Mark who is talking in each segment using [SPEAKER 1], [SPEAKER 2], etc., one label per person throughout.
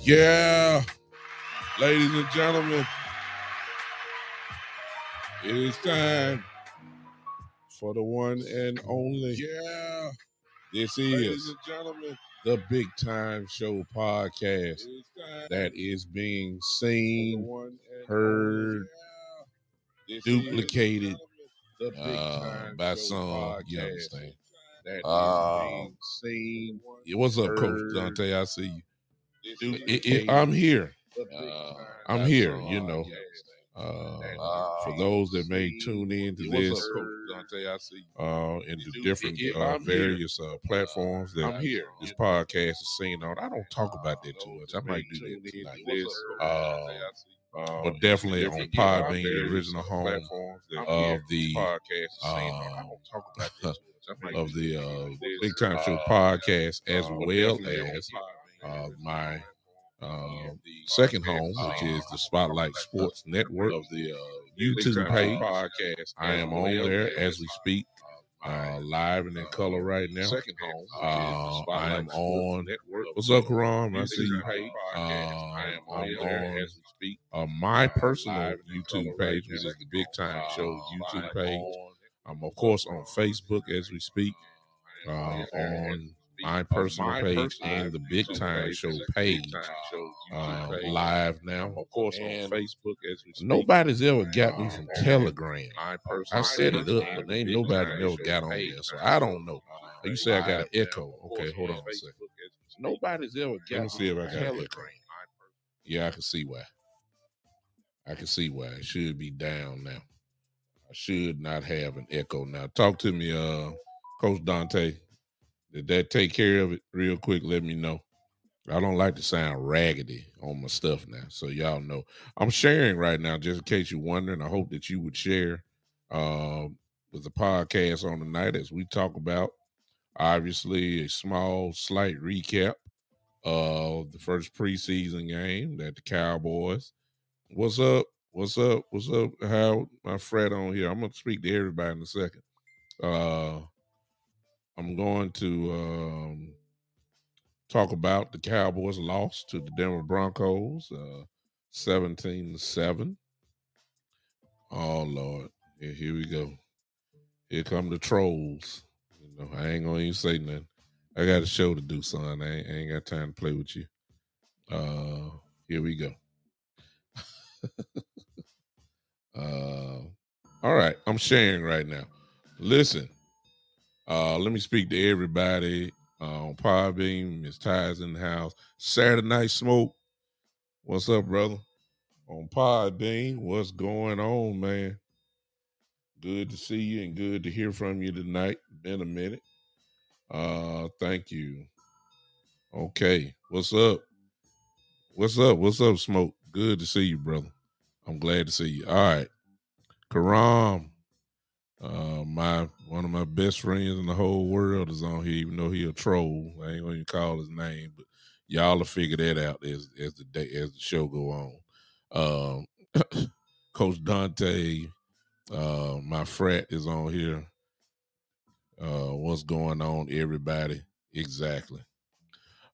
[SPEAKER 1] Yeah, ladies and gentlemen, it is time for the one and only. Yeah, this is the Big Time Show podcast that is being seen, heard, duplicated by some. You understand? What's up, Coach Dante? I see you. I'm here. I'm here. You know. For those that may tune in to this in the different various platforms that this podcast is seen on, I don't talk about that too much. I might do that tonight. But definitely on Podbean, the original home of the of the Big Time Show podcast, as well as my second home, which is the Spotlight Sports Network of the YouTube page. I am on there as we speak, live and in color right now. I am on. What's up, Karam? I see you. I am on my personal YouTube page, which is the Big Time Show YouTube page. I'm of course on Facebook as we speak. On my personal page and the Big Time Show page, live now, of course, on Facebook as we speak. Nobody's ever got me from Telegram. I set it up, but ain't nobody never got on there, so I don't know. You say I got an echo. Okay, hold on a second. Nobody's ever got. Let me see if I got an echo. Yeah, I can see why. It should be down now. I should not have an echo now. Talk to me, Coach Dante. Did that take care of it real quick? Let me know. I don't like to sound raggedy on my stuff now, so y'all know. I'm sharing right now, just in case you're wondering. I hope that you would share with the podcast on the night as we talk about, obviously, a small, slight recap of the first preseason game that the Cowboys. What's up? What's up? What's up? How my Fred on here? I'm gonna speak to everybody in a second. I'm going to talk about the Cowboys' loss to the Denver Broncos, 17-7. Oh Lord, here we go. Here come the trolls. You know, I ain't gonna even say nothing. I got a show to do, son. I ain't got time to play with you. Here we go. All right, I'm sharing right now. Listen, let me speak to everybody on Podbean. Miss Ty's in the house. Saturday Night Smoke. What's up, brother? On Podbean, what's going on, man? Good to see you and good to hear from you tonight. Been a minute. Thank you. Okay, what's up? What's up? What's up, Smoke? Good to see you, brother. I'm glad to see you. All right, Karam, one of my best friends in the whole world is on here, even though he a troll. I ain't gonna even call his name, but y'all will figure that out as the show go on. Coach Dante, my frat is on here. What's going on, everybody? Exactly.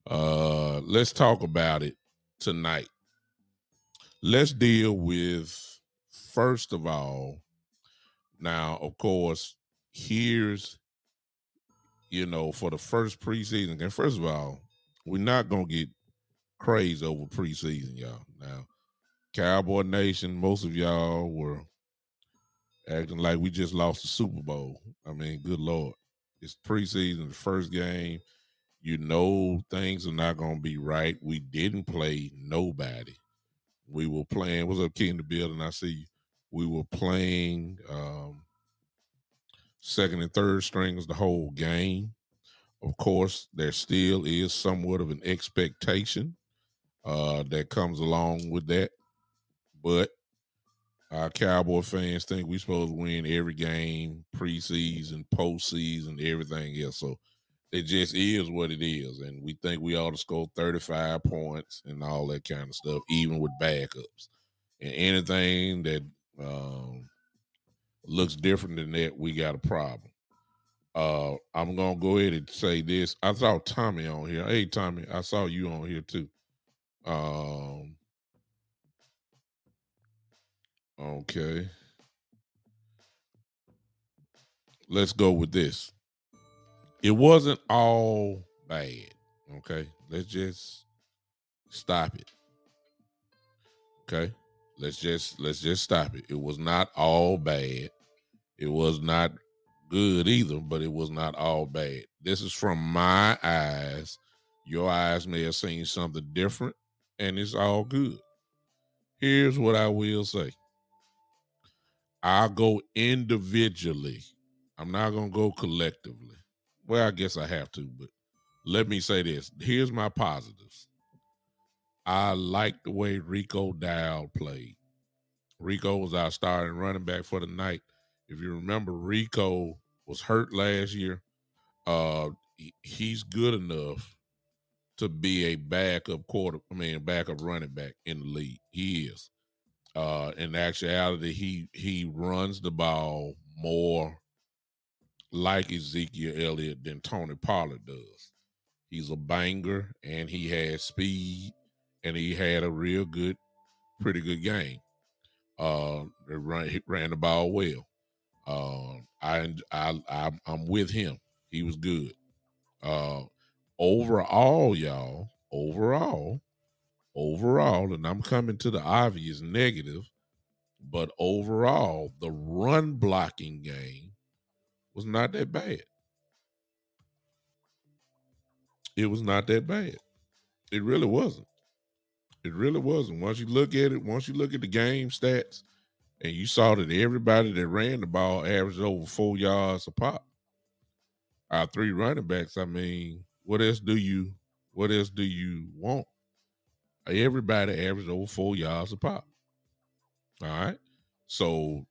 [SPEAKER 1] Let's talk about it tonight. Let's deal with, first of all, now, of course, here's, for the first preseason. And first of all, we're not going to get crazy over preseason, y'all. Now, Cowboy Nation, most of y'all were acting like we just lost the Super Bowl. I mean, good Lord. It's preseason, the first game. Things are not going to be right. We didn't play nobody. We were playing, what's up, Key in the building? I see you. We were playing second and third strings the whole game. Of course, there still is somewhat of an expectation that comes along with that. But our Cowboy fans think we're supposed to win every game, preseason, postseason, everything else. So it just is what it is. And we think we ought to score 35 points and all that kind of stuff, even with backups. And anything that looks different than that, we got a problem. I'm going to go ahead and say this. I saw Tommy on here. Hey, Tommy, I saw you on here too. Okay. Let's go with this. It wasn't all bad. Okay. Let's just stop it. Okay. Let's just stop it. It was not all bad. It was not good either, but it was not all bad. This is from my eyes. Your eyes may have seen something different, and it's all good. Here's what I will say. I'll go individually. I'm not going to go collectively. Well, I guess I have to, but let me say this. Here's my positives. I like the way Rico Dowd played. Rico was our starting running back for the night. If you remember, Rico was hurt last year. He's good enough to be a backup running back in the league. He is. In actuality, he runs the ball more like Ezekiel Elliott than Tony Pollard does. He's a banger, and he has speed, and he had a pretty good game. He ran the ball well. I'm with him. He was good. Overall, y'all, and I'm coming to the obvious negative, but overall, the run blocking game was not that bad. It was not that bad. It really wasn't. It really wasn't. Once you look at the game stats, and you saw that everybody that ran the ball averaged over 4 yards a pop. Our three running backs, I mean, what else do you want? Everybody averaged over 4 yards a pop. All right. So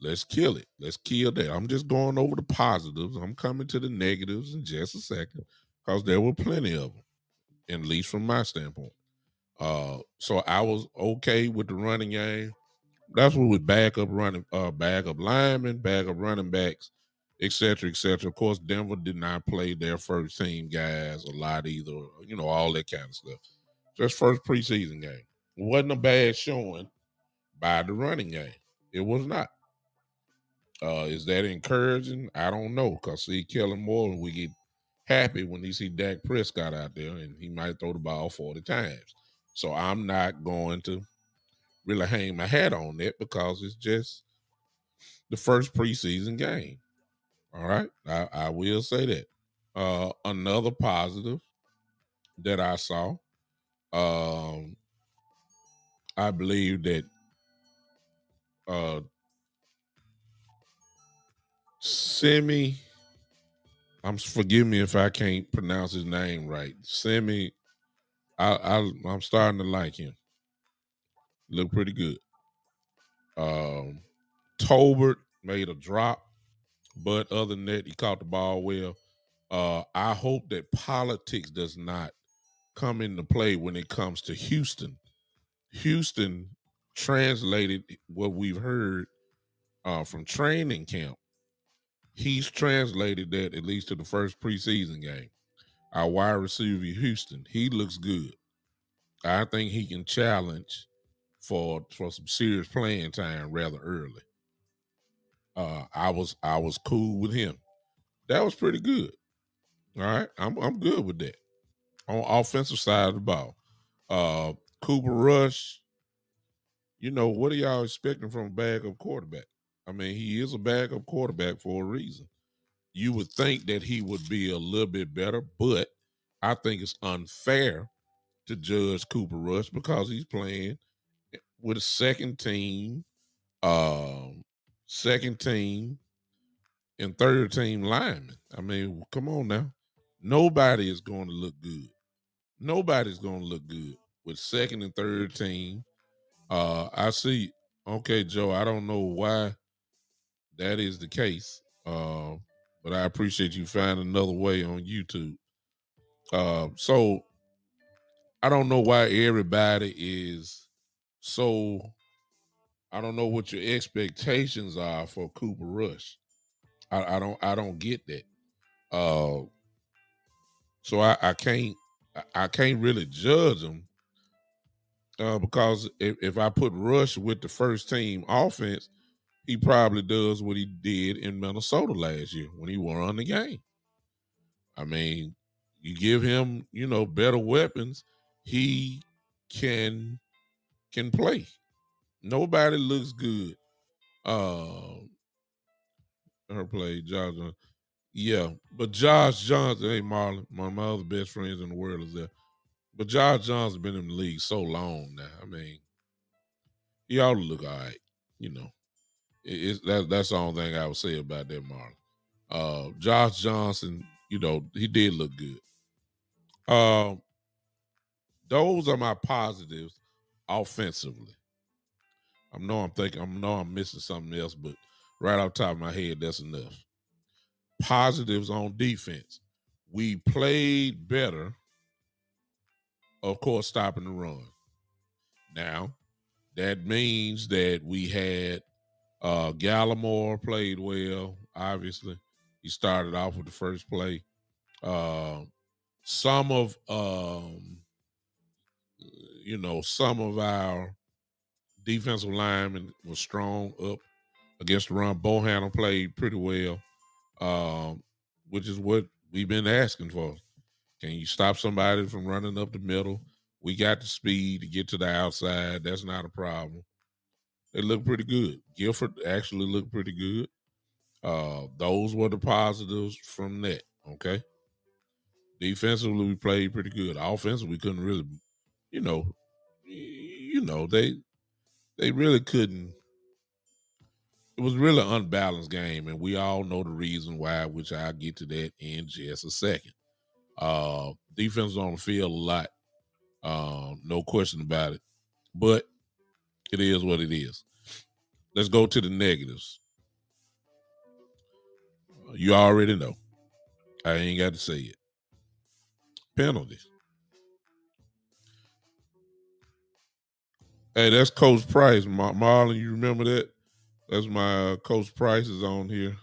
[SPEAKER 1] let's kill it. Let's kill that. I'm just going over the positives. I'm coming to the negatives in just a second, because there were plenty of them, at least from my standpoint. So I was okay with the running game. That's what with backup linemen, backup running backs, et cetera, et cetera. Of course, Denver did not play their first team guys a lot either, all that kind of stuff. Just first preseason game. It wasn't a bad showing by the running game. It was not. Is that encouraging? I don't know, because see, Kellen Moore, we get happy when he see Dak Prescott out there, and he might throw the ball 40 times. So I'm not going to really hang my hat on that, because it's just the first preseason game. All right. I will say that. Another positive that I saw, I believe that Semi, forgive me if I can't pronounce his name right. Semi, I'm starting to like him. Look pretty good. Tolbert made a drop, but other than that, he caught the ball well. I hope that politics does not come into play when it comes to Houston. Houston translated what we've heard from training camp. He's translated that at least to the first preseason game. Our wide receiver, Houston, he looks good. I think he can challenge for some serious playing time rather early. I was cool with him. That was pretty good. All right, I'm good with that. On offensive side of the ball, Cooper Rush. You know, what are y'all expecting from a backup quarterback? I mean, he is a backup quarterback for a reason. You would think that he would be a little bit better, but I think it's unfair to judge Cooper Rush because he's playing with a second team and third team linemen. I mean, come on now. Nobody is going to look good. Nobody's going to look good with second and third team. I see. Okay, Joe, I don't know why that is the case, but I appreciate you finding another way on YouTube. So I don't know why everybody is so. I don't know what your expectations are for Cooper Rush. I don't get that. So I can't really judge him because if I put Rush with the first team offense, he probably does what he did in Minnesota last year when he won the game. I mean, you give him, better weapons, he can play. Nobody looks good. Her play, Josh Johnson. Yeah, but Josh Johnson, hey Marlon, one of my other best friends in the world is there. But Josh Johnson been in the league so long now. I mean, he ought to look all right. You know, that's the only thing I would say about that, Marlon. Josh Johnson, he did look good. Those are my positives offensively. I know I'm missing something else, but right off the top of my head, that's enough. Positives on defense. We played better, of course, stopping the run. Now, that means that we had Gallimore played well, obviously. He started off with the first play. Some of our defensive linemen were strong up against the run. Bohannon played pretty well, which is what we've been asking for. Can you stop somebody from running up the middle? We got the speed to get to the outside. That's not a problem. They look pretty good. Gifford actually looked pretty good. Those were the positives from that. Okay. Defensively, we played pretty good. Offensively, we couldn't really, they really couldn't. It was really an unbalanced game, and we all know the reason why, which I'll get to that in just a second. Defense on the field a lot. No question about it. But it is what it is. Let's go to the negatives. You already know. I ain't got to say it. Penalties. Hey, that's Coach Price. Marlon, you remember that? That's my Coach Price is on here.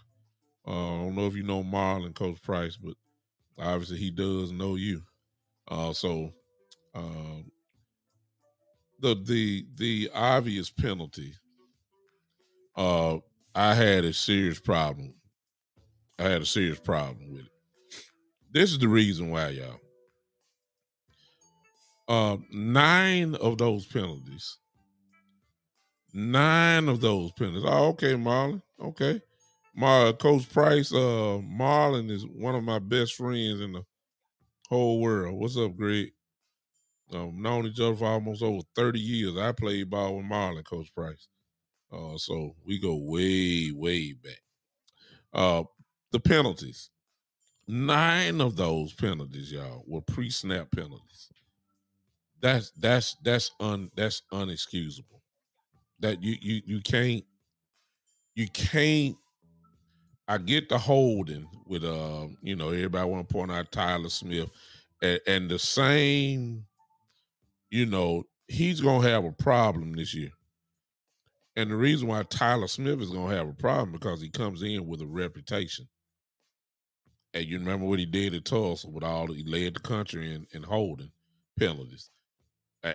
[SPEAKER 1] I don't know if you know Marlon, Coach Price, but obviously he does know you. So the obvious penalty, I had a serious problem. I had a serious problem with it. This is the reason why, y'all. 9 of those penalties. Oh, okay, Marlon. Okay. Coach Price, Marlon is one of my best friends in the whole world. What's up, Greg? Known each other for almost over 30 years. I played ball with Marlon, Coach Price. So we go way, way back. The penalties. 9 of those penalties, y'all, were pre-snap penalties. That's unexcusable. That you can't. I get the holding with everybody want to point out Tyler Smith, and the same. He's gonna have a problem this year, and the reason why Tyler Smith is gonna have a problem because he comes in with a reputation. And you remember what he did at Tulsa with he led the country in holding penalties.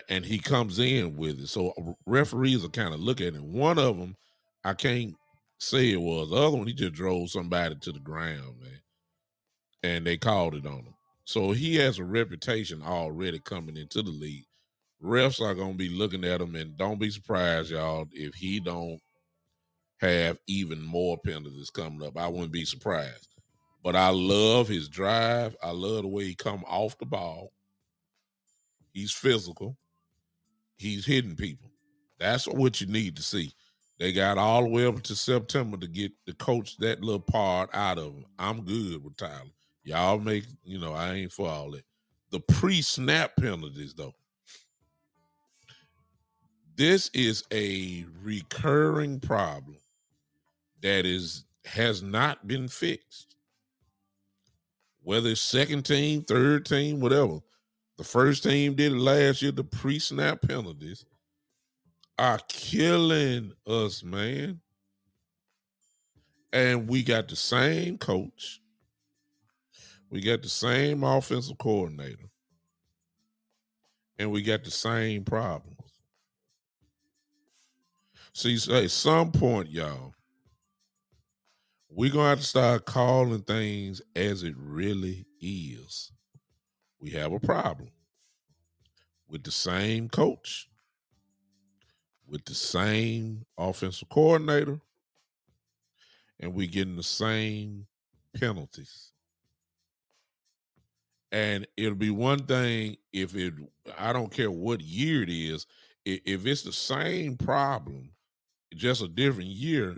[SPEAKER 1] And he comes in with it. So referees are kind of looking at it. One of them, I can't say it was. The other one, he just drove somebody to the ground, man. And they called it on him. So he has a reputation already coming into the league. Refs are going to be looking at him, and don't be surprised, y'all, if he don't have even more penalties coming up. I wouldn't be surprised. But I love his drive. I love the way he come off the ball. He's physical. He's hitting people. That's what you need to see. They got all the way up to September to get the coach that little part out of him. I'm good with Tyler. Y'all make, I ain't for all that. The pre-snap penalties, though. This is a recurring problem that has not been fixed. Whether it's second team, third team, whatever. The first team did it last year. The pre-snap penalties are killing us, man. And we got the same coach. We got the same offensive coordinator. And we got the same problems. See, at some point, y'all, we're going to have to start calling things as it really is. We have a problem with the same coach, with the same offensive coordinator, and we getting the same penalties. And it'll be one thing I don't care what year it is, if it's the same problem, just a different year,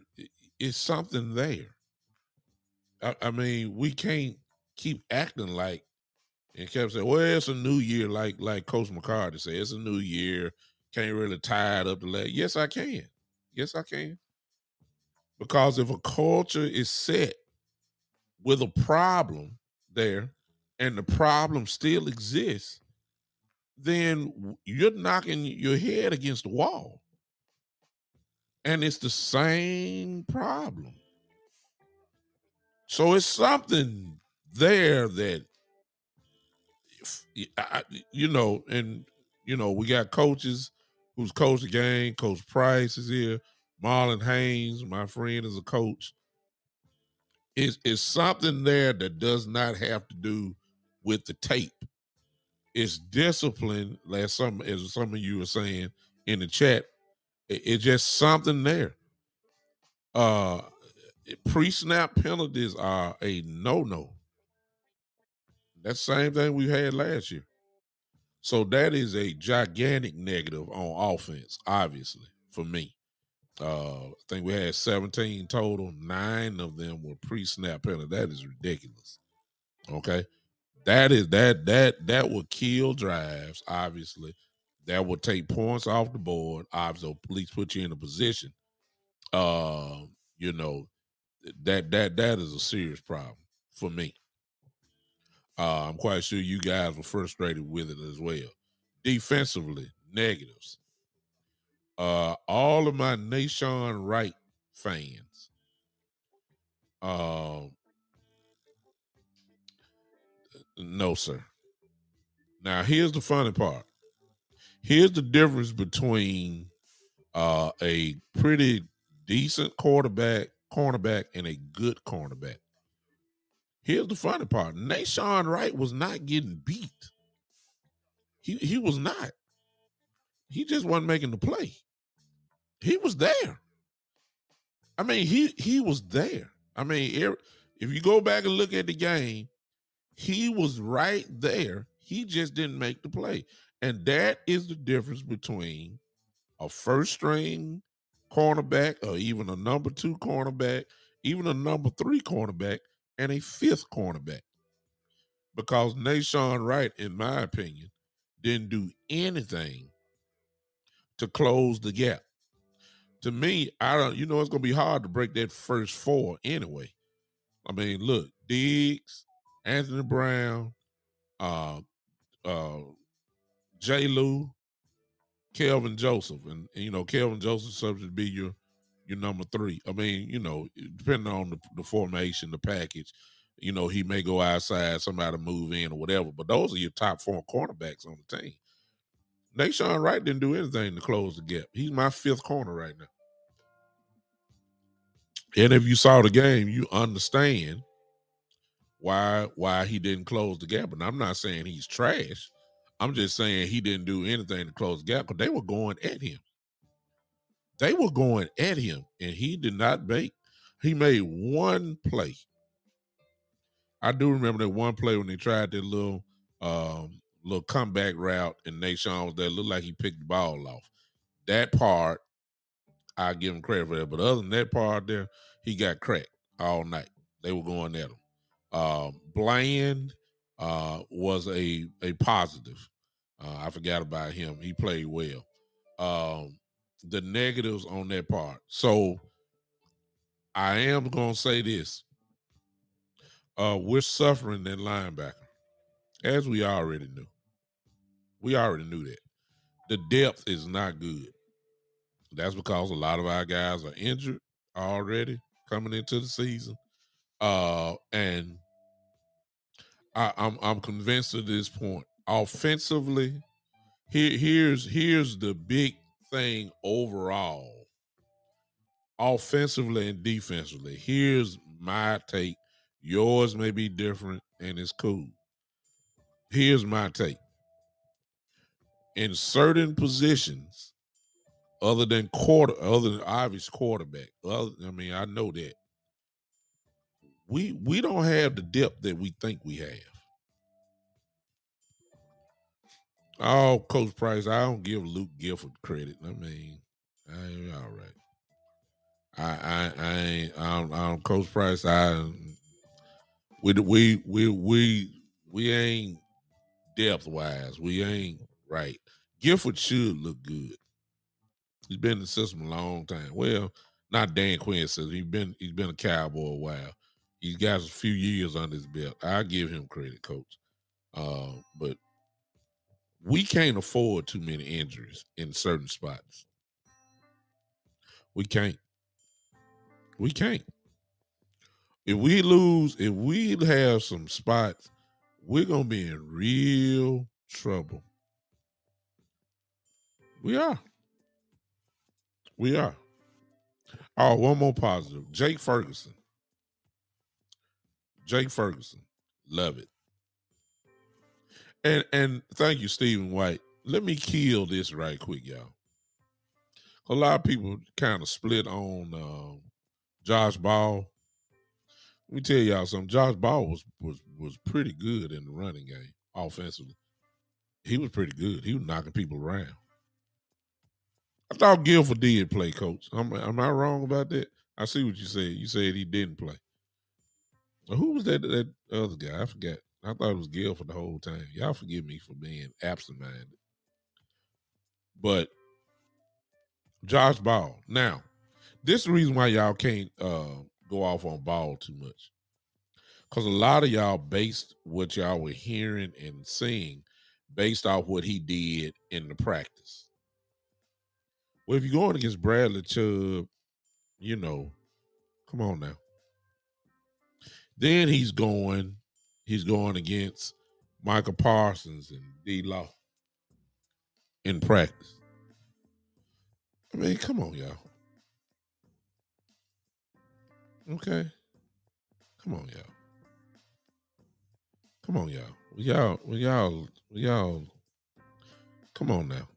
[SPEAKER 1] it's something there. I mean, we can't keep acting like and kept saying, well, it's a new year, like Coach McCarthy said, it's a new year. Can't really tie it up to that. Yes, I can. Yes, I can. Because if a culture is set with a problem there and the problem still exists, then you're knocking your head against the wall. And it's the same problem. So it's something there that, we got coaches who's coached the game. Coach Price is here. Marlon Haynes, my friend, is a coach. It's something there that does not have to do with the tape. It's discipline, as some of you were saying in the chat. It's just something there. Pre-snap penalties are a no-no. That's the same thing we had last year. So that is a gigantic negative on offense, obviously, for me. I think we had 17 total. 9 of them were pre-snap penalties. That is ridiculous. Okay. That would kill drives, obviously. That would take points off the board, obviously, at least put you in a position. That is a serious problem for me. I'm quite sure you guys were frustrated with it as well. Defensively, negatives. All of my Nahshon Wright fans, no, sir. Now, here's the funny part. Here's the difference between a pretty decent cornerback, and a good cornerback. Here's the funny part. Nahshon Wright was not getting beat. He was not. He just wasn't making the play. He was there. I mean, he was there. I mean, if you go back and look at the game, he was right there. He just didn't make the play. And that is the difference between a first string cornerback or even a number 2 cornerback, even a number 3 cornerback, and a 5th cornerback. Because Nahshon Wright, in my opinion, didn't do anything to close the gap. To me, it's going to be hard to break that first 4 anyway. I mean, look, Diggs, Anthony Brown, J. Lou, Kelvin Joseph, and Kelvin Joseph subject to be your number 3. I mean, depending on the formation, the package, You know, he may go outside, somebody move in or whatever. But those are your top 4 cornerbacks on the team. Nahshon Wright didn't do anything to close the gap. He's my 5th corner right now. And if you saw the game, you understand why he didn't close the gap. And I'm not saying he's trash. I'm just saying he didn't do anything to close the gap because they were going at him. They were going at him, and he did not make. He made one play. I do remember that one play when they tried that little comeback route, and Nahshon was there. It looked like he picked the ball off. That part, I give him credit for that. But other than that part there, he got cracked all night. They were going at him. Bland was a positive. I forgot about him. He played well. The negatives on that part. So I am going to say this. We're suffering that linebacker, as we already knew. We already knew that. The depth is not good. That's because a lot of our guys are injured already coming into the season. And I'm convinced at this point. Offensively, here's the big thing overall. Offensively and defensively, here's my take. Yours may be different, and it's cool. Here's my take. In certain positions, other than obvious quarterback, I know that we don't have the depth that we think we have. Oh, Coach Price, I don't give Luke Gifford credit. I mean, I ain't all right. I ain't Coach Price. We ain't depth wise. We ain't right. Gifford should look good. He's been in the system a long time. Well, not Dan Quinn says he's been a Cowboy a while. He's got a few years under his belt. I give him credit, Coach. But we can't afford too many injuries in certain spots. We can't. We can't. If we have some spots, we're gonna be in real trouble. We are. We are. Oh, one more positive. Jake Ferguson. Love it. And thank you, Stephen White. Let me kill this right quick, y'all. A lot of people kind of split on Josh Ball. Let me tell y'all something. Josh Ball was pretty good in the running game offensively. He was pretty good. He was knocking people around. I thought Guilford did play, Coach. Am I wrong about that? I see what you said. You said he didn't play. Who was that other guy? I forgot. I thought it was Guilford the whole time. Y'all forgive me for being absent-minded. But Josh Ball. Now, this is the reason why y'all can't go off on Ball too much. Because a lot of y'all based what y'all were hearing and seeing based off what he did in the practice. Well, if you're going against Bradley Chubb, come on now. Then he's going against Michael Parsons and D-Law in practice. I mean, come on, y'all. Okay. Come on, y'all. Come on, y'all. Come on now.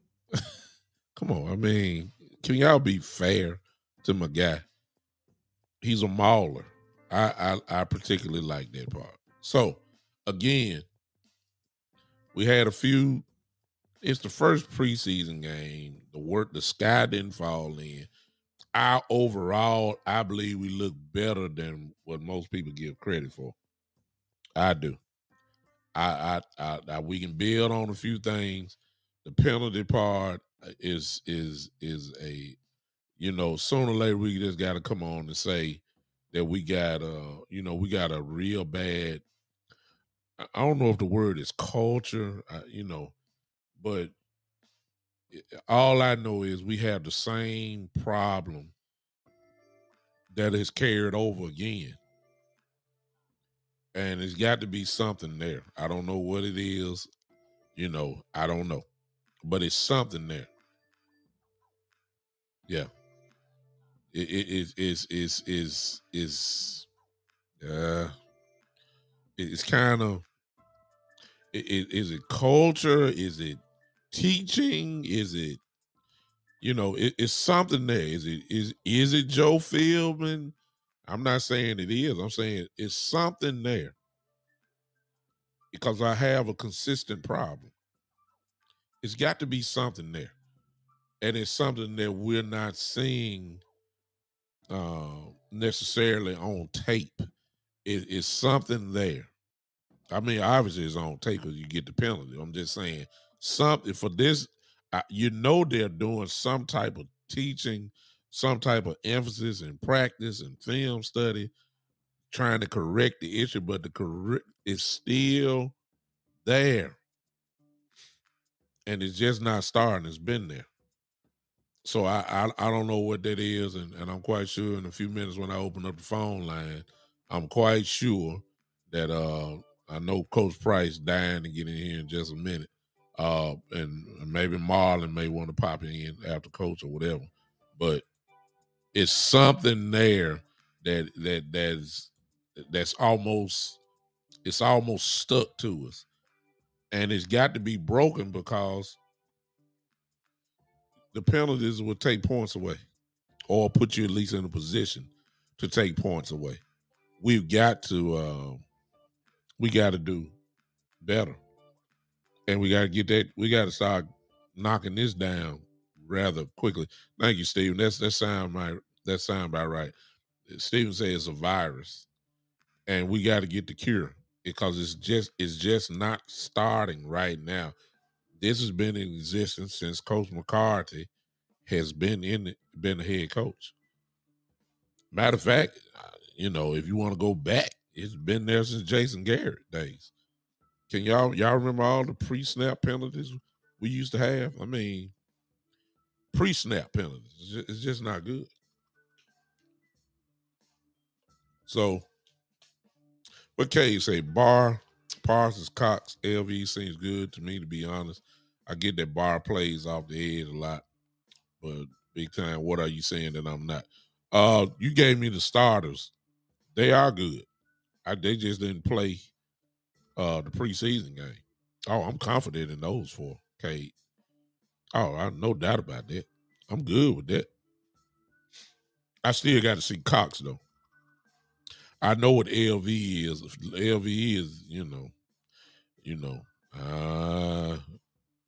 [SPEAKER 1] Come on. I mean, can y'all be fair to my guy? He's a mauler. I particularly like that part. So, again, we had a few. It's the first preseason game. The sky didn't fall in. Overall, I believe we look better than what most people give credit for. I do. We can build on a few things. The penalty part is a, sooner or later we just got to come on and say that we got a real bad. I don't know if the word is culture, but all I know is we have the same problem that is carried over again. And it's got to be something there. I don't know what it is. I don't know. But it's something there. Yeah. It is uh it's kind of is it culture? Is it teaching? Is it it's something there. Is it Joe Philbin? I'm not saying it is. I'm saying it's something there because I have a consistent problem. It's got to be something there, and it's something that we're not seeing necessarily on tape. It's something there. I mean, obviously it's on tape because you get the penalty. I'm just saying something for this. They're doing some type of teaching, some type of emphasis and practice and film study, trying to correct the issue, but the correct is still there, and it's just not starting. It's been there. So I don't know what that is, and I'm quite sure in a few minutes when I open up the phone line, I'm quite sure that I know Coach Price dying to get in here in just a minute. And maybe Marlon may want to pop in after Coach or whatever. But it's something there that's almost stuck to us. And it's got to be broken because the penalties will take points away or put you at least in a position to take points away. We've got to do better. And we got to get that. We got to start knocking this down rather quickly. Thank you, Stephen. That sound about right. Stephen says it's a virus, and we got to get the cure because it's just not starting right now. This has been in existence since Coach McCarthy has been the head coach. Matter of fact, if you want to go back, it's been there since Jason Garrett days. Can y'all remember all the pre-snap penalties we used to have? I mean, pre-snap penalties. It's just not good. So, what K say? Parsons, Cox, LV seems good to me, to be honest. I get that Barr plays off the edge a lot, but big time, what are you saying that I'm not? You gave me the starters. They are good. They just didn't play the preseason game. Oh, I'm confident in those four, Kate. Oh, I no doubt about that. I'm good with that. I still got to see Cox though. I know what LV is. LV is,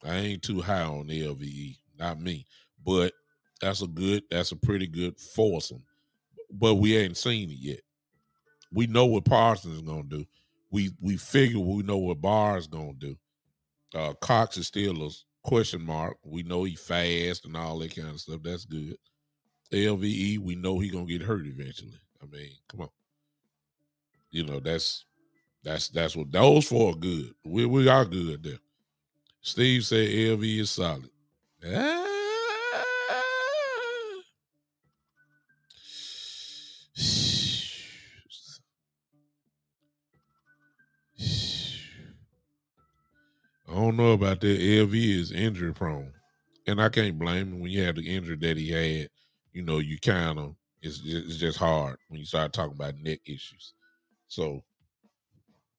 [SPEAKER 1] I ain't too high on LVE, not me. But that's a pretty good foursome. But we ain't seen it yet. We know what Parsons is gonna do. We figure we know what Barr is gonna do. Cox is still a question mark. We know he fast and all that kind of stuff. That's good. LVE, we know he gonna get hurt eventually. I mean, come on. That's what those four are good. We are good there. Steve said LV is solid. I don't know about that. LV is injury prone. And I can't blame him when you have the injury that he had. You kind of it's just hard when you start talking about neck issues. So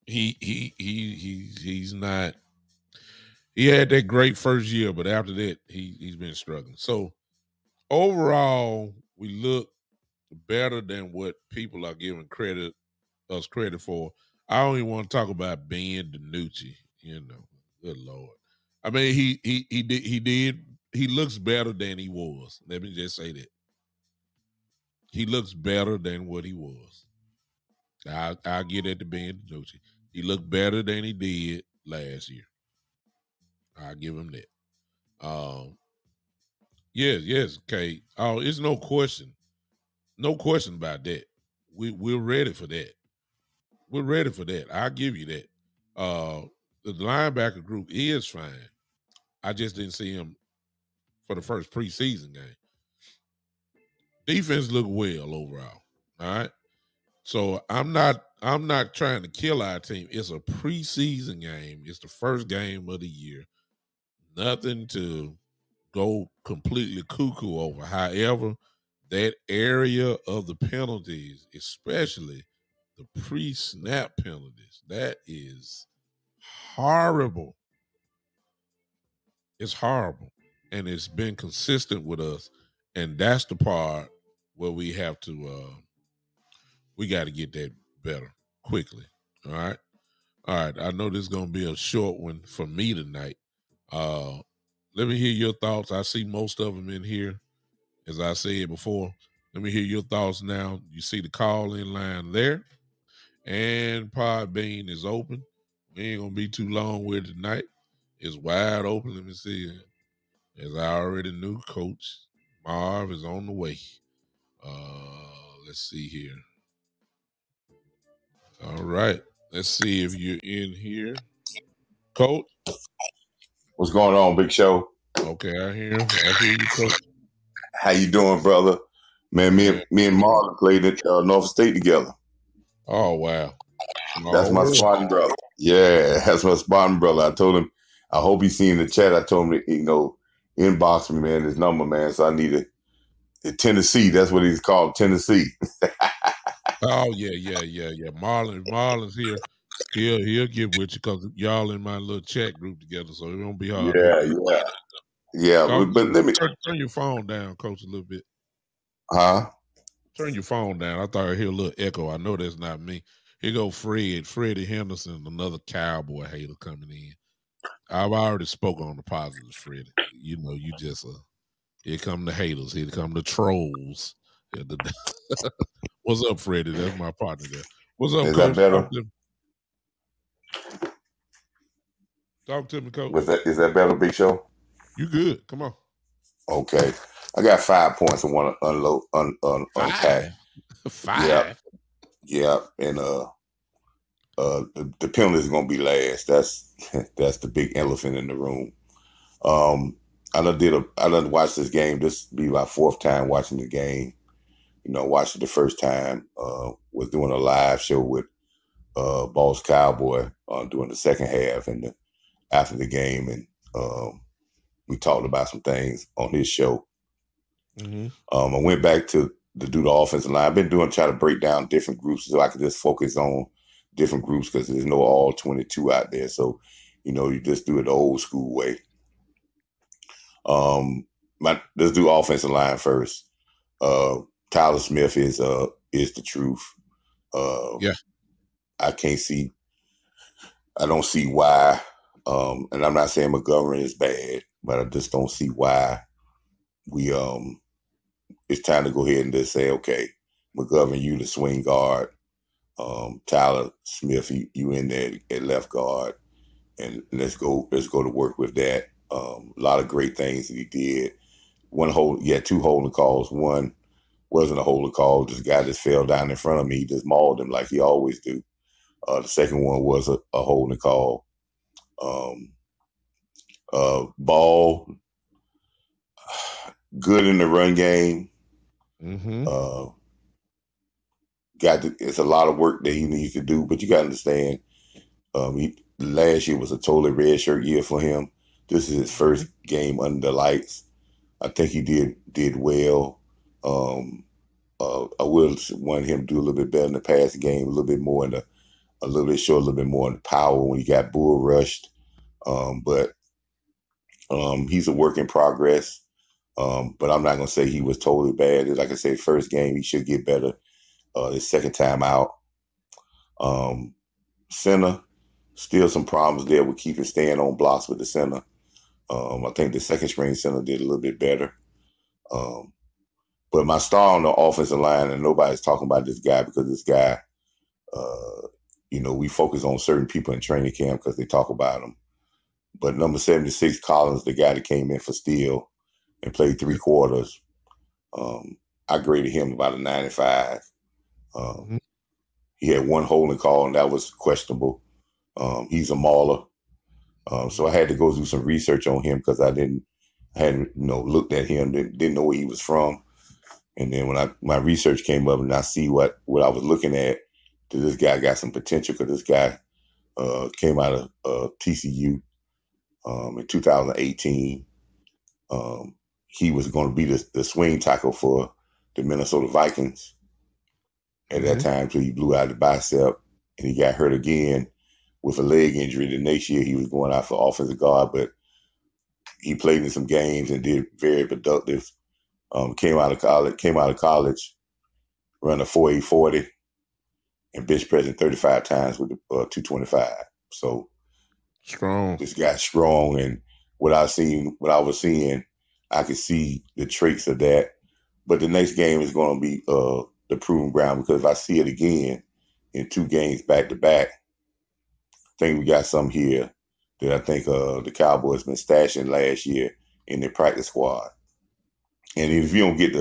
[SPEAKER 1] he's not. He had that great first year, but after that he's been struggling. So overall, we look better than what people are giving us credit for. I don't even want to talk about Ben DiNucci. Good Lord. I mean, he looks better than he was. Let me just say that. He looks better than what he was. I'll get at the Ben DiNucci. He looked better than he did last year. I'll give him that. Yes, Kate. Oh, it's no question. No question about that. We're ready for that. We're ready for that. I'll give you that. The linebacker group is fine. I just didn't see him for the first preseason game. Defense looked well overall. All right. So I'm not trying to kill our team. It's a preseason game. It's the first game of the year. Nothing to go completely cuckoo over. However, that area of the penalties, especially the pre-snap penalties, that is horrible. It's horrible. And it's been consistent with us. And that's the part where we have to we got to get that better quickly. All right. All right. I know this is gonna be a short one for me tonight. Let me hear your thoughts. I see most of them in here, as I said before. Let me hear your thoughts now. You see the call-in line there, and Podbean is open. We ain't gonna be too long with it tonight. It's wide open. Let me see. As I already knew, Coach Marv is on the way. Let's see here. All right. Let's see if you're in here. Coach?
[SPEAKER 2] What's going on, Big Show?
[SPEAKER 1] Okay, I hear you, Coach.
[SPEAKER 2] How you doing, brother? Man, me and Marlon played at Norfolk State together.
[SPEAKER 1] Oh, wow.
[SPEAKER 2] That's my Spartan brother. Yeah, that's my Spartan brother. I told him, I hope he's seen the chat. I told him to, inbox me, man, his number, man. So I need it. Tennessee, that's what he's called, Tennessee.
[SPEAKER 1] Oh, yeah. Marlon's here. He'll get with you because y'all in my little chat group together, so it won't be hard.
[SPEAKER 2] Yeah. But let me
[SPEAKER 1] turn your phone down, Coach, a little bit.
[SPEAKER 2] Huh?
[SPEAKER 1] Turn your phone down. I thought I hear a little echo. I know that's not me. Here go Freddie Henderson, another Cowboy hater coming in. I've already spoken on the positives, Freddie. You know, you just here come the haters. Here come the trolls. What's up, Freddie? That's my partner there. What's up, Coach?
[SPEAKER 2] That better?
[SPEAKER 1] Talk to me, Coach.
[SPEAKER 2] Is that better, Big Show?
[SPEAKER 1] You good? Come on.
[SPEAKER 2] Okay. I got 5 points I want to unpack.
[SPEAKER 1] 5?
[SPEAKER 2] Yeah. And the penalty is gonna be last. That's the big elephant in the room. I done watched this game. This will be my 4th time watching the game. Watched it the first time. Was doing a live show with Boss Cowboy during the second half and after the game, and we talked about some things on his show.
[SPEAKER 1] Mm-hmm.
[SPEAKER 2] I went back to do the offensive line. I've been try to break down different groups so I can just focus on different groups because there's no all 22 out there. So, you just do it the old school way. Let's do offensive line first. Tyler Smith is the truth.
[SPEAKER 1] Yeah.
[SPEAKER 2] I don't see why. And I'm not saying McGovern is bad, but I just don't see why it's time to go ahead and just say, okay, McGovern, you the swing guard. Tyler Smith, you in there at left guard, and let's go to work with that. A lot of great things that he did. 2 holding calls. One wasn't a holding call. This guy just fell down in front of me. He just mauled him like he always do. The second one was a holding call. Ball, good in the run game.
[SPEAKER 1] Mm-hmm.
[SPEAKER 2] It's a lot of work that he needs to do, but you got to understand, last year was a totally red shirt year for him. This is his first game under the lights. I think he did well. I will want him to do a little bit better in the passing game, a little bit more a little bit short, a little bit more in the power when he got bull rushed. But he's a work in progress. But I'm not gonna say he was totally bad. Like I said, first game he should get better. His second time out. Center, still some problems there with keeping staying on blocks with the center. I think the second string center did a little bit better. But my star on the offensive line, and nobody's talking about this guy because this guy, we focus on certain people in training camp because they talk about him. But number 76, Collins, the guy that came in for Steele and played 3 quarters, I graded him about a 95. He had 1 holding call, and that was questionable. He's a mauler. So I had to go do some research on him because I hadn't looked at him, didn't know where he was from. And then when my research came up and I see what I was looking at, that this guy got some potential because this guy came out of TCU in 2018. He was going to be the swing tackle for the Minnesota Vikings at that time till he blew out the bicep and he got hurt again with a leg injury. The next year he was going out for offensive guard, but he played in some games and did very productive. Came out of college, run a 4.840 and bench pressing 35 times with the 225. So
[SPEAKER 1] strong.
[SPEAKER 2] This guy's strong, and what I was seeing, I could see the traits of that. But the next game is going to be the proving ground, because if I see it again in 2 games back to back, I think we got some here that I think the Cowboys been stashing last year in their practice squad. And if you don't get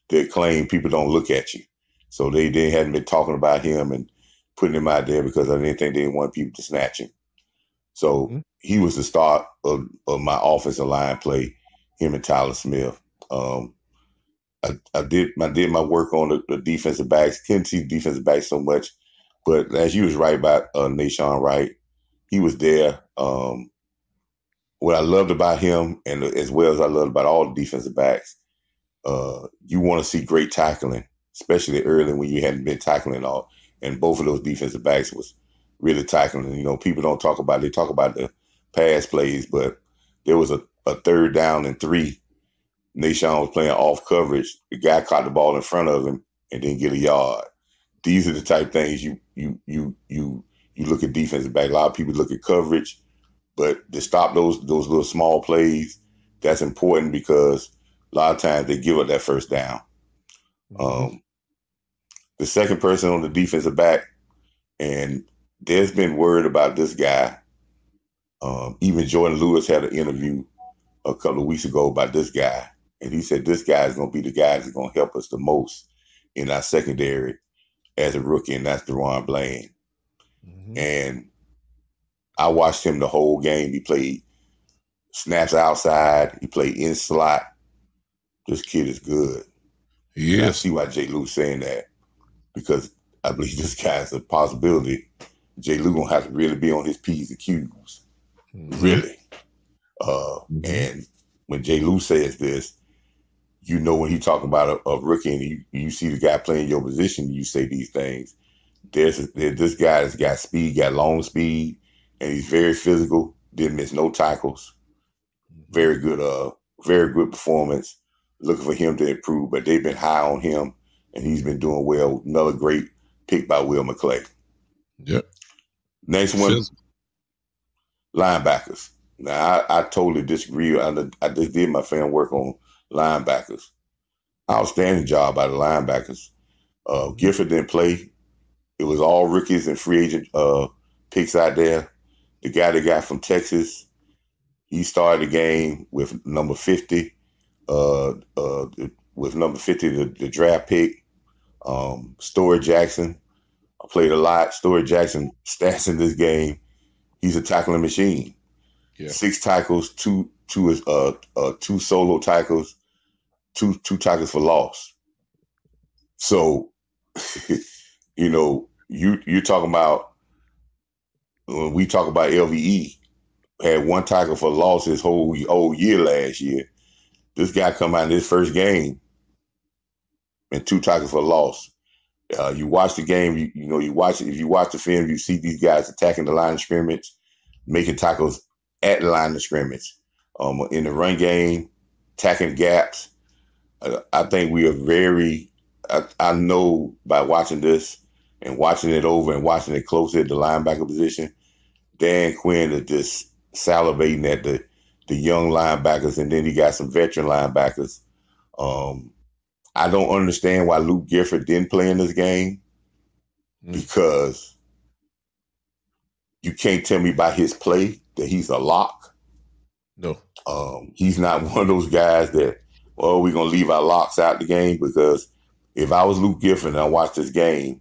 [SPEAKER 2] the acclaim, people don't look at you. So they hadn't been talking about him and putting him out there because I didn't think they didn't want people to snatch him. So he was the start of my offensive line play, him and Tyler Smith. I did my work on the defensive backs. Couldn't see the defensive backs so much, but as you was right about Nahshon Wright, he was there. What I loved about him, and as well as I loved about all the defensive backs, you want to see great tackling, especially early when you hadn't been tackling all. And both of those defensive backs was really tackling. You know, people don't talk about, they talk about the pass plays, but there was a 3rd down and 3. Nahshon was playing off coverage. The guy caught the ball in front of him and didn't get a yard. These are the type of things you look at defensive back. A lot of people look at coverage, but to stop those little small plays, that's important because a lot of times they give up that 1st down. The second person on the defensive back, and there's been word about this guy. Even Jordan Lewis had an interview a couple of weeks ago about this guy, and he said this guy is going to be the guy that's going to help us the most in our secondary as a rookie, and that's Deron Bland. And I watched him the whole game. He played snaps outside. He played in slot. This kid is good.
[SPEAKER 1] Yeah.
[SPEAKER 2] I see why Jay Lue's saying that, because I believe this guy's a possibility. Jay Lue gonna have to really be on his P's and Q's, really. And when Jay Lue says this, you know, when he talking about a rookie and you see the guy playing your position, you say these things. This guy has got speed, got long speed, and he's very physical. Didn't miss no tackles. Very good performance. Looking for him to improve, but they've been high on him, and he's been doing well. Another great pick by Will McClay.
[SPEAKER 1] Yep.
[SPEAKER 2] Next one, linebackers. Now, I totally disagree. I just did my fan work on linebackers. Outstanding job by the linebackers. Gifford didn't play. It was all rookies and free agent picks out there. The guy they got from Texas, he started the game with number 50. With number 50, the draft pick. Story Jackson played a lot. Story Jackson stats in this game. He's a tackling machine. Yeah. 6 tackles, two solo tackles, two tackles for loss. So, you know, you're talking about, when we talk about LVE, had 1 tackle for loss his whole year last year. This guy come out in his first game and 2 tackles for loss. You watch the game, if you watch the film, you see these guys attacking the line of scrimmage, making tackles at the line of scrimmage. In the run game, attacking gaps. I think we are I know by watching this and watching it over and watching it closer at the linebacker position, Dan Quinn is just salivating at the young linebackers, and then he got some veteran linebackers. I don't understand why Luke Gifford didn't play in this game, because you can't tell me by his play that he's a lock.
[SPEAKER 1] No.
[SPEAKER 2] He's not one of those guys that, we're going to leave our locks out the game, because if I was Luke Gifford and I watched this game,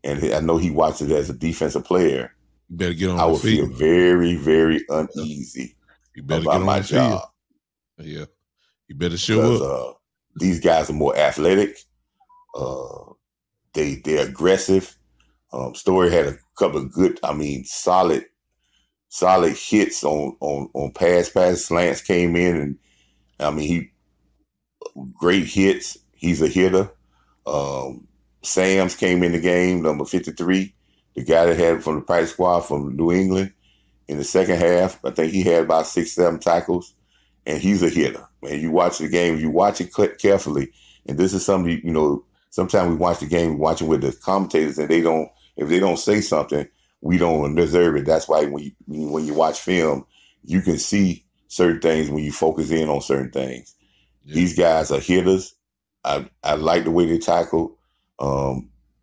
[SPEAKER 2] and I know he watched it as a defensive player,
[SPEAKER 1] you better get on
[SPEAKER 2] I would feel very, very uneasy
[SPEAKER 1] you better
[SPEAKER 2] about
[SPEAKER 1] get on
[SPEAKER 2] my
[SPEAKER 1] the field.
[SPEAKER 2] job.
[SPEAKER 1] Yeah. You better show up.
[SPEAKER 2] These guys are more athletic. They're aggressive. Story had a couple of good, solid hits on pass slants came in, and he great hits. He's a hitter. Sams came in the game, number 53, the guy that had from the practice squad from New England. In the second half, I think he had about 6-7 tackles, and he's a hitter. Man, you watch the game, you watch it carefully, and this is something, sometimes we watch the game, we watch it with the commentators, and if they don't say something, we don't observe it. That's why when you watch film, you can see certain things when you focus in on certain things. Yeah. These guys are hitters. I like the way they tackle.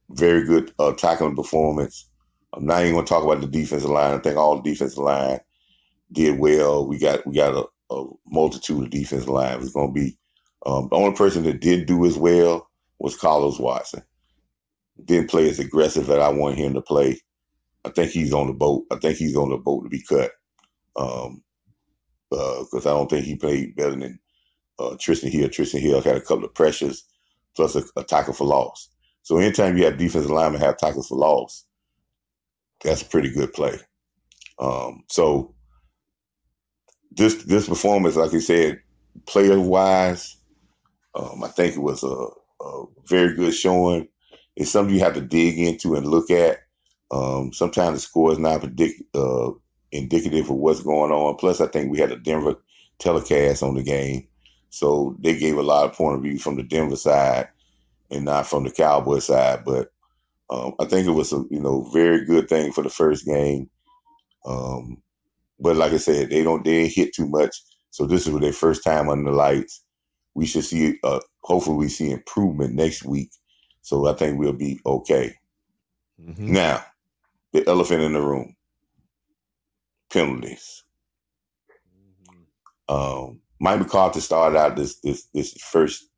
[SPEAKER 2] Very good tackling performance. I'm not even going to talk about the defensive line. I think all the defensive line did well. We got a multitude of defensive line. It's going to be the only person that did do as well was Carlos Watson. Didn't play as aggressive as I wanted him to play. I think he's on the boat. I think he's on the boat to be cut. Because I don't think he played better than Tristan Hill. Tristan Hill had a couple of pressures plus a tackle for loss. So anytime you have defensive linemen have tackles for loss, that's a pretty good play. So this performance, like I said, player-wise, I think it was a very good showing. It's something you have to dig into and look at. Sometimes the score is not indicative of what's going on. Plus, I think we had a Denver telecast on the game. So they gave a lot of point of view from the Denver side and not from the Cowboy side. But I think it was a very good thing for the first game. But like I said, they didn't hit too much. So this is their first time under the lights. We should see, hopefully we see improvement next week. So I think we'll be okay. Mm-hmm. Now, the elephant in the room, penalties. Mike McCarthy started out his first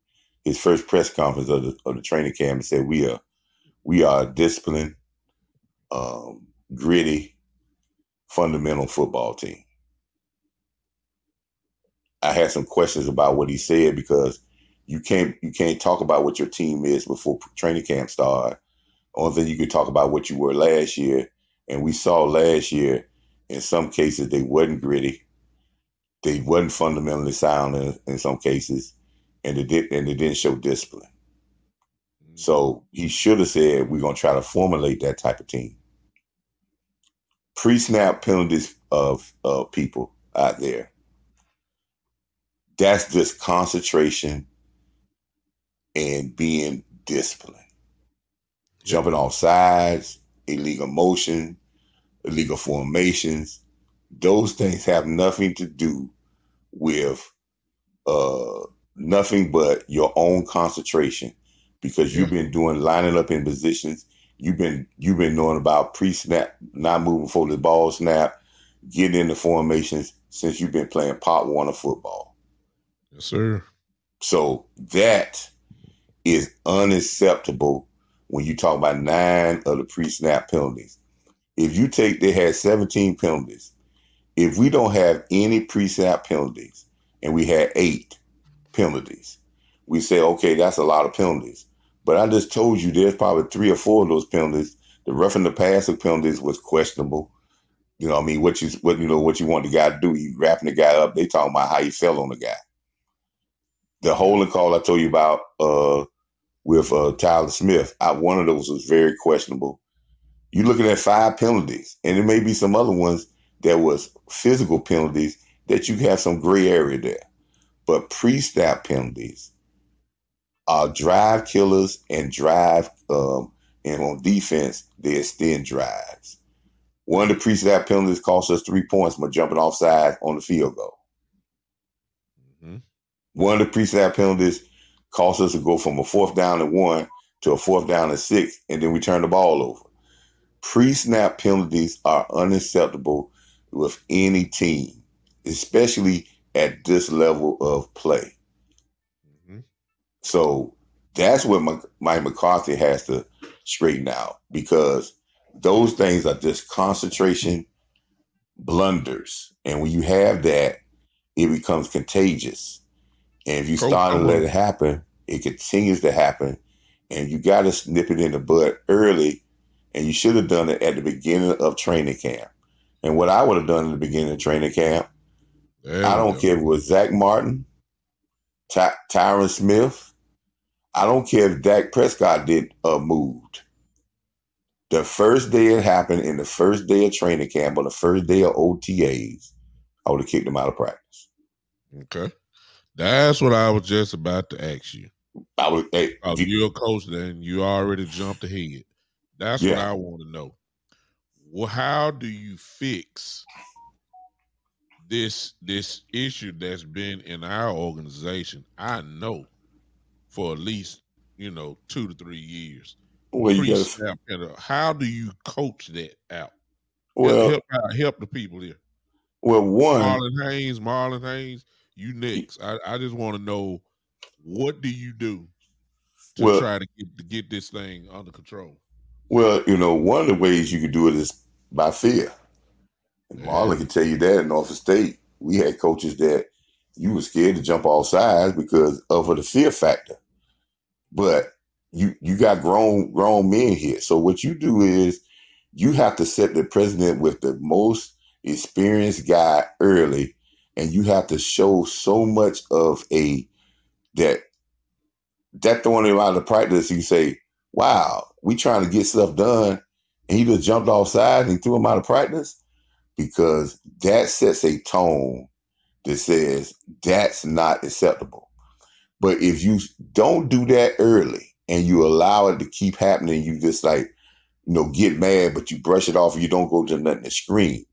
[SPEAKER 2] press conference of the training camp and said, we are a disciplined, gritty, fundamental football team. I had some questions about what he said because you can't talk about what your team is before training camp started. Only thing you could talk about what you were last year, and we saw last year in some cases they wasn't gritty, they wasn't fundamentally sound in some cases, and they didn't show discipline. So he should have said we're gonna try to formulate that type of team. Pre-snap penalties of people out there. That's just concentration and being disciplined. Jumping off sides, illegal motion, illegal formations. Those things have nothing to do with nothing but your own concentration, because you've been lining up in positions. You've been knowing about pre-snap, not moving before the ball snap, getting into formations since you've been playing Pop Warner football.
[SPEAKER 1] Yes, sir.
[SPEAKER 2] So that is unacceptable when you talk about 9 of the pre-snap penalties. They had 17 penalties. If we don't have any pre-snap penalties and we had 8 penalties, we say, okay, that's a lot of penalties. But I just told you there's probably 3 or 4 of those penalties. The roughing the passer penalties was questionable. You know what I mean? What you want the guy to do. You wrapping the guy up. They talking about how you fell on the guy. The holding call I told you about with Tyler Smith, one of those was very questionable. You're looking at 5 penalties, and there may be some other ones that was physical penalties that you have some gray area there. But pre-snap penalties are drive killers and drive, and on defense, they extend drives. One of the pre-snap penalties cost us 3 points by jumping offside on the field goal. Mm-hmm. One of the pre-snap penalties cost us to go from a 4th down and 1 to a 4th down and 6, and then we turn the ball over. Pre-snap penalties are unacceptable with any team, especially at this level of play. Mm-hmm. So that's what Mike McCarthy has to straighten out, because those things are just concentration blunders. And when you have that, it becomes contagious. And if you start to let it happen, It continues to happen, and you got to nip it in the bud early, and you should have done it at the beginning of training camp. And what I would have done in the beginning of training camp, I don't care if it was Zach Martin, Tyron Smith. I don't care if Dak Prescott moved. The first day it happened, in the first day of training camp, or the first day of OTAs, I would have kicked him out of practice.
[SPEAKER 1] Okay. That's what I was just about to ask you. You're a coach, then you already jumped ahead. That's what I want to know. Well, how do you fix this issue that's been in our organization? I know for at least 2 to 3 years.
[SPEAKER 2] Well,
[SPEAKER 1] how do you coach that out?
[SPEAKER 2] Well,
[SPEAKER 1] help the people here.
[SPEAKER 2] Well,
[SPEAKER 1] Marlon Haynes, you next. I just want to know, what do you do to try to get this thing under control?
[SPEAKER 2] Well, one of the ways you could do it is by fear. And Marlon can tell you that in Norfolk State, we had coaches that you were scared to jump off sides because of the fear factor. But you got grown men here. So what you do is you have to set the president with the most experienced guy early, and you have to show so much of that throwing him out of practice. You say, wow, we trying to get stuff done, and he just jumped offside and he threw him out of practice, because that sets a tone that says that's not acceptable. But if you don't do that early and you allow it to keep happening, you just get mad, but you brush it off and you don't go to nothing to scream.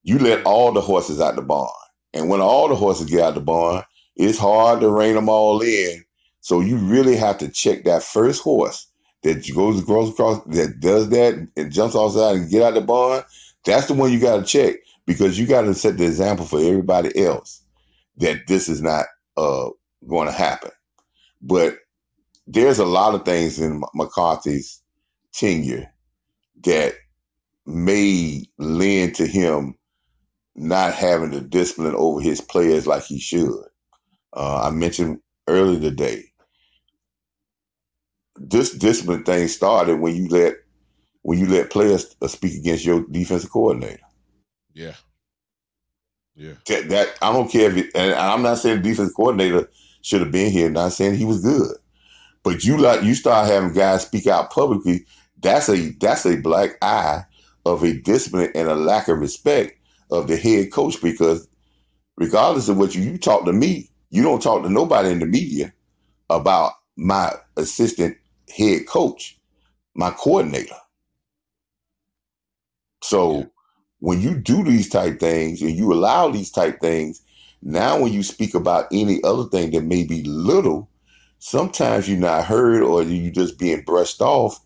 [SPEAKER 2] You let all the horses out the barn. And when all the horses get out the barn, it's hard to rein them all in. So you really have to check that first horse that goes across, that does that and jumps outside and get out the barn. That's the one you got to check, because you got to set the example for everybody else that this is not going to happen. But there's a lot of things in McCarthy's tenure that may lend to him not having the discipline over his players like he should. I mentioned earlier today, this discipline thing started when you let players speak against your defensive coordinator.
[SPEAKER 1] Yeah.
[SPEAKER 2] That I don't care and I'm not saying the defensive coordinator should have been here. Not saying he was good, but you start having guys speak out publicly. That's a black eye of a discipline and a lack of respect of the head coach, because regardless of what you talk to me, you don't talk to nobody in the media about my assistant head coach, my coordinator. So when you do these type things and you allow these type things, now when you speak about any other thing that may be little, sometimes you're not heard or you're just being brushed off.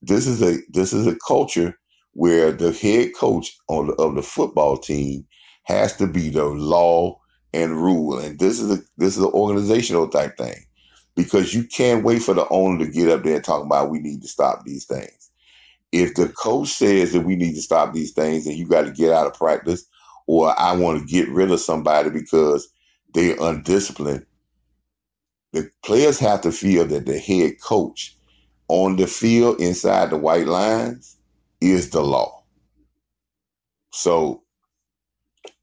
[SPEAKER 2] This is a culture where the head coach of the football team has to be the law and rule, and this is an organizational type thing, because you can't wait for the owner to get up there and talk about we need to stop these things. If the coach says that we need to stop these things and you got to get out of practice, or I want to get rid of somebody because they're undisciplined, the players have to feel that the head coach on the field inside the white lines is the law. So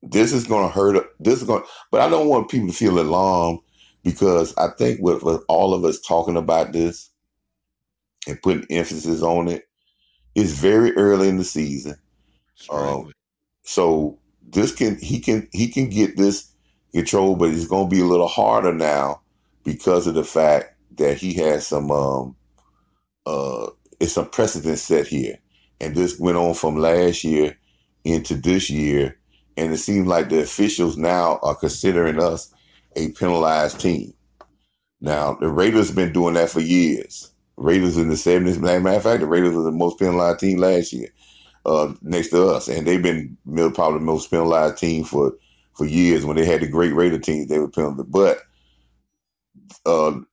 [SPEAKER 2] this is going to hurt. But I don't want people to feel alarmed, because I think with all of us talking about this and putting emphasis on it, it's very early in the season. So he can get this control, but it's going to be a little harder now because of the fact that he has some it's some precedent set here. And this went on from last year into this year. And it seems like the officials now are considering us a penalized team. Now, the Raiders have been doing that for years. Raiders in the 70s. Matter of fact, the Raiders were the most penalized team last year, next to us. And they've been probably the most penalized team for years. When they had the great Raider teams, they were penalized. But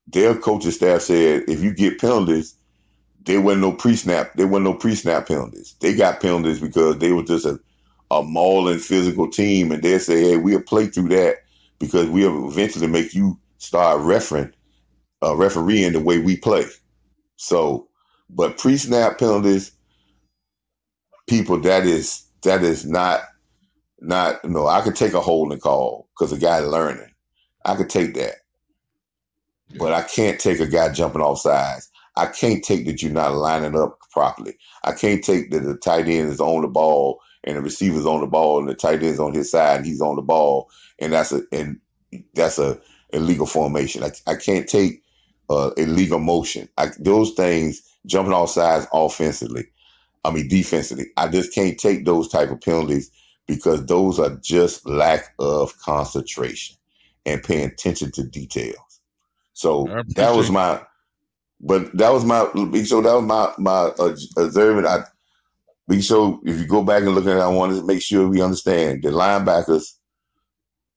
[SPEAKER 2] their coaching staff said if you get penalties, there wasn't no pre-snap. There weren't no pre-snap penalties. They got penalties because they were just a mauling physical team, and they'll say, hey, we'll play through that because we'll eventually make you start referencing refereeing the way we play. So, but pre-snap penalties, people, that is not no. I could take a holding call because a guy learning. I could take that, but I can't take a guy jumping off sides. I can't take that you're not lining up properly. I can't take that the tight end is on the ball and the receiver's on the ball and the tight end's on his side and he's on the ball and that's a illegal formation. I can't take illegal motion. Those things, jumping off sides defensively. I just can't take those type of penalties because those are just lack of concentration and paying attention to details. So that was my Big Show. That was my observant. Big Show, if you go back and look at it, I wanted to make sure we understand the linebackers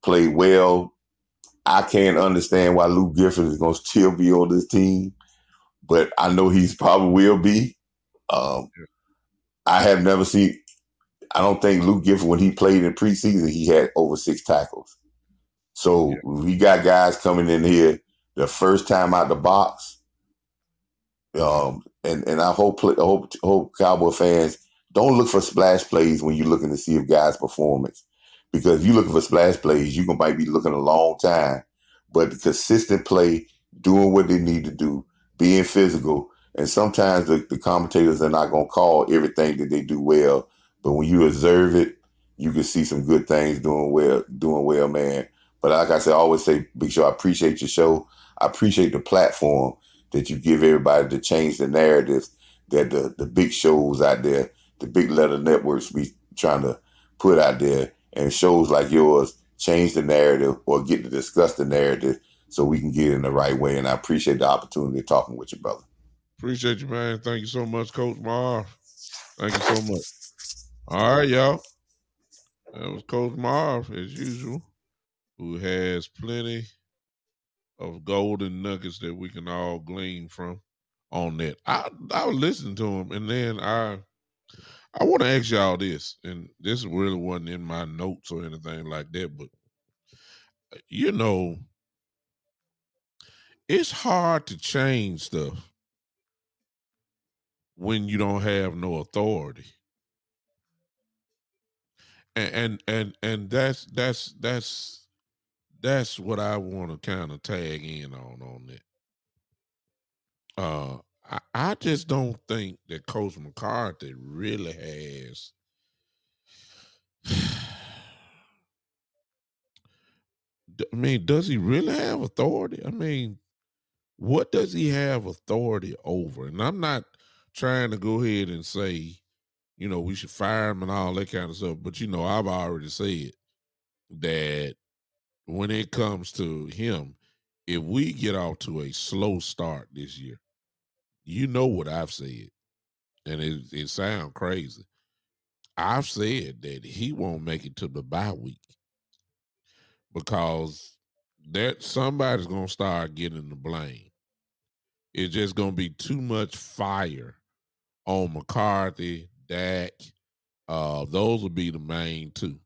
[SPEAKER 2] played well. I can't understand why Luke Gifford is going to still be on this team, but I know he's probably will be. I have never seen. I don't think Luke Gifford, when he played in preseason, he had over 6 tackles. So we got guys coming in here the first time out the box. And I hope Cowboy fans don't look for splash plays when you're looking to see a guy's performance. Because if you're looking for splash plays, you might be looking a long time. But the consistent play, doing what they need to do, being physical, and sometimes the commentators are not going to call everything that they do well. But when you observe it, you can see some good things doing well, man. But like I said, I always say, Big Show, I appreciate your show. I appreciate the platform that you give everybody to change the narrative that the big shows out there, the big letter networks be trying to put out there, and shows like yours change the narrative or get to discuss the narrative so we can get in the right way. And I appreciate the opportunity of talking with you, brother.
[SPEAKER 1] Appreciate you, man. Thank you so much, Coach Marv. Thank you so much. All right, y'all. That was Coach Marv, as usual, who has plenty of golden nuggets that we can all glean from on that. I was listening to him, and then I want to ask y'all this, and this really wasn't in my notes or anything like that, but it's hard to change stuff when you don't have no authority. And that's what I want to kind of tag in on that. I just don't think that Coach McCarthy really has I mean, does he really have authority? I mean, what does he have authority over? And I'm not trying to go ahead and say, we should fire him and all that kind of stuff. But, I've already said that when it comes to him, if we get off to a slow start this year, you know what I've said, and it sounds crazy. I've said that he won't make it to the bye week because somebody's going to start getting the blame. It's just going to be too much fire on McCarthy, Dak. Those will be the main two.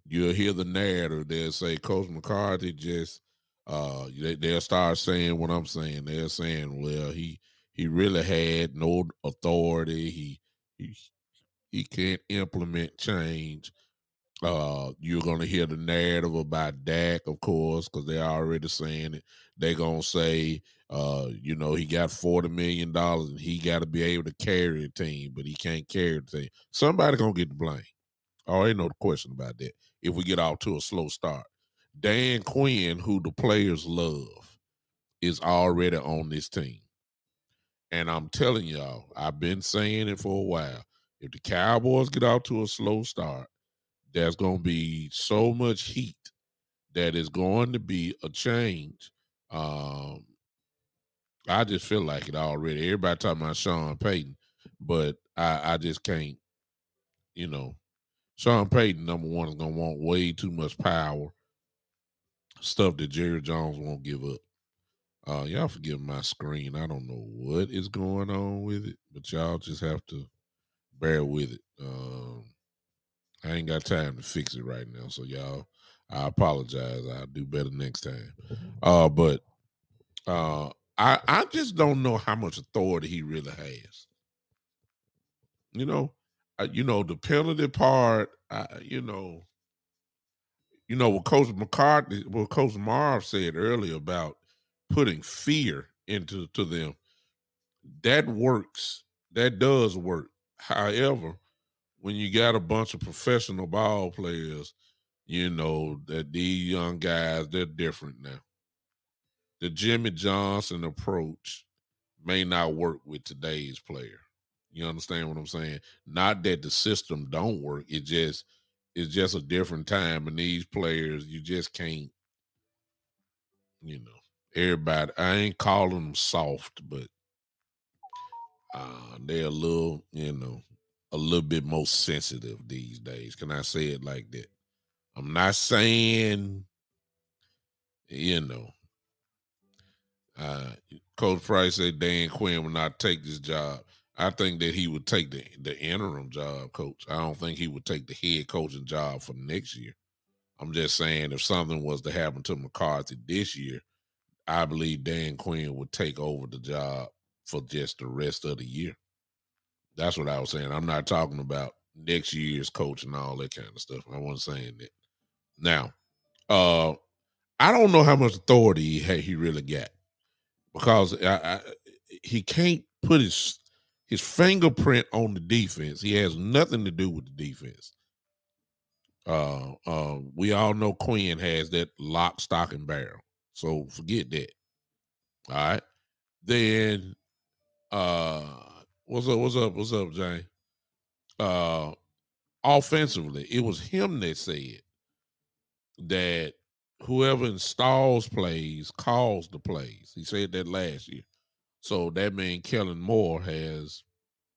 [SPEAKER 1] You'll hear the narrative. They'll say Coach McCarthy just they'll start saying what I'm saying. They're saying, well, he really had no authority. He can't implement change. You're gonna hear the narrative about Dak, of course, because they're already saying it. They're gonna say, he got $40 million and he got to be able to carry the team, but he can't carry the team. Somebody gonna get the blame. I already know the question about that. If we get off to a slow start, Dan Quinn, who the players love, is already on this team. And I'm telling y'all, I've been saying it for a while. If the Cowboys get off to a slow start, there's going to be so much heat that is going to be a change. I just feel like it already. Everybody talking about Sean Payton, but I just can't, Sean Payton, number one, is going to want way too much power, stuff that Jerry Jones won't give up. Y'all forgive my screen. I don't know what is going on with it, but y'all just have to bear with it. I ain't got time to fix it right now, so y'all, I apologize. I'll do better next time. But I just don't know how much authority he really has. The penalty part. What Coach McCarthy, what Coach Marv said earlier about putting fear into them, that works. That does work. However, when you got a bunch of professional ball players, that these young guys, they're different now. The Jimmy Johnson approach may not work with today's player. You understand what I'm saying? Not that the system don't work. It's just a different time, and these players, you just can't, everybody, I ain't calling them soft, but they're a little bit more sensitive these days. Can I say it like that? I'm not saying, Coach Price said Dan Quinn would not take this job. I think that he would take the interim job, Coach. I don't think he would take the head coaching job for next year. I'm just saying if something was to happen to McCarthy this year, I believe Dan Quinn would take over the job for just the rest of the year. That's what I was saying. I'm not talking about next year's coach and all that kind of stuff. I wasn't saying that. Now, I don't know how much authority he really got, because he can't put his fingerprint on the defense. He has nothing to do with the defense. We all know Quinn has that lock, stock, and barrel. So forget that. All right. Then what's up, Jane? Offensively, it was him that said that whoever installs plays calls the plays. He said that last year. So that means Kellen Moore has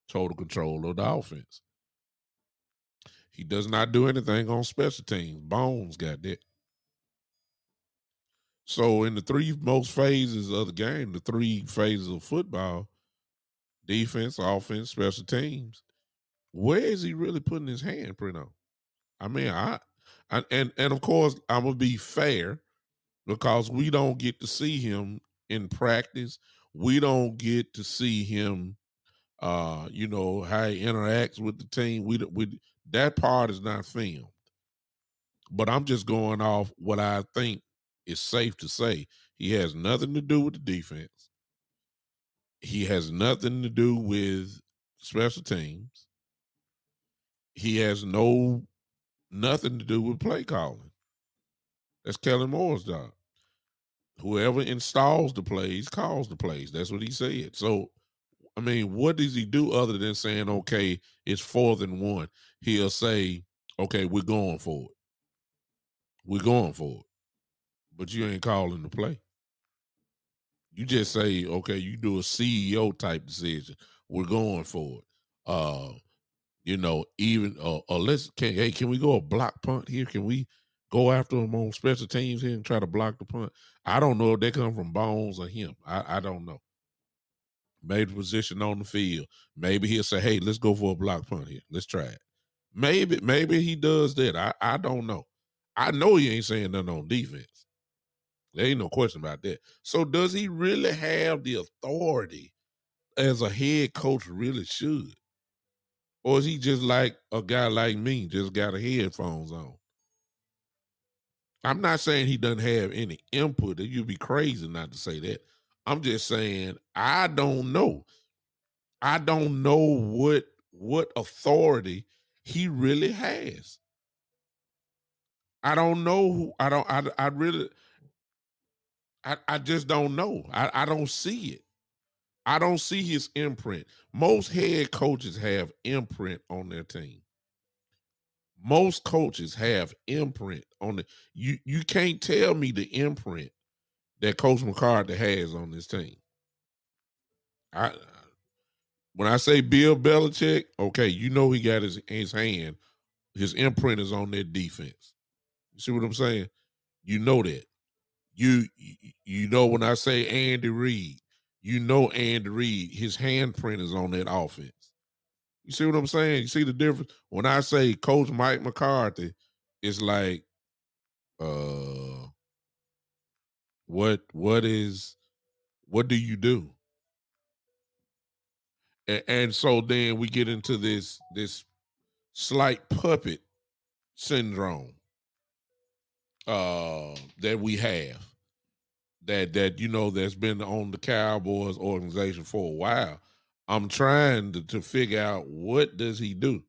[SPEAKER 1] total control of the offense. He does not do anything on special teams. Bones got that. So in the three most phases of the game, the three phases of football, defense, offense, special teams, where is he really putting his handprint on? I mean, and of course, I'm gonna be fair, because we don't get to see him in practice. We don't get to see him, how he interacts with the team. We that part is not filmed. But I'm just going off what I think is safe to say. He has nothing to do with the defense. He has nothing to do with special teams. He has nothing to do with play calling. That's Kellen Moore's job. Whoever installs the plays calls the plays. That's what he said. So, I mean, what does he do other than saying, okay, it's 4th and 1? He'll say, okay, we're going for it. We're going for it. But you ain't calling the play. You just say, okay, you do a CEO type decision. We're going for it. Can we go a block punt here? Can we go after him on special teams here and try to block the punt? I don't know if they come from Bones or him. I don't know. Maybe position on the field. Maybe he'll say, hey, let's go for a block punt here. Let's try it. Maybe he does that. I don't know. I know he ain't saying nothing on defense. There ain't no question about that. So does he really have the authority as a head coach really should? Or is he just like a guy like me, just got a headphones on? I'm not saying he doesn't have any input. You'd be crazy not to say that. I'm just saying I don't know. I don't know what authority he really has. I don't know who I just don't know. I don't see it. I don't see his imprint. Most head coaches have imprint on their team. Most coaches have imprint on it. You can't tell me the imprint that Coach McCarthy has on this team. When I say Bill Belichick, okay, he got his hand. His imprint is on their defense. You see what I'm saying? You know that. You know when I say Andy Reid, Andy Reid, his handprint is on that offense. You see what I'm saying? You see the difference? When I say Coach Mike McCarthy, it's like, what is What do you do? And so then we get into this slight puppet syndrome that we have that that's been on the Cowboys organization for a while. I'm trying to figure out, what does he do?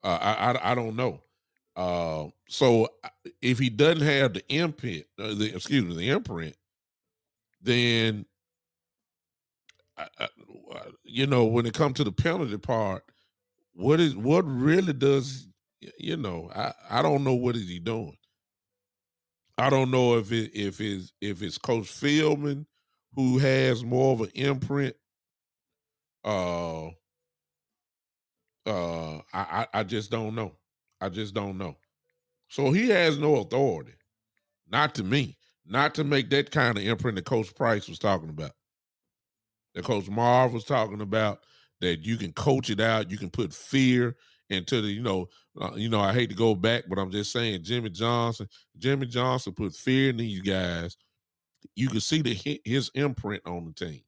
[SPEAKER 1] I don't know. So if he doesn't have the imprint, the imprint, then when it comes to the penalty part, what really does, I don't know, what is he doing? I don't know if it's Coach Philbin who has more of an imprint. I just don't know. I just don't know. So he has no authority, not to me, not to make that kind of imprint that Coach Price was talking about, that Coach Marv was talking about, that you can coach it out, you can put fear into the, I hate to go back, but I'm just saying, Jimmy Johnson put fear in these guys. You can see his imprint on the team.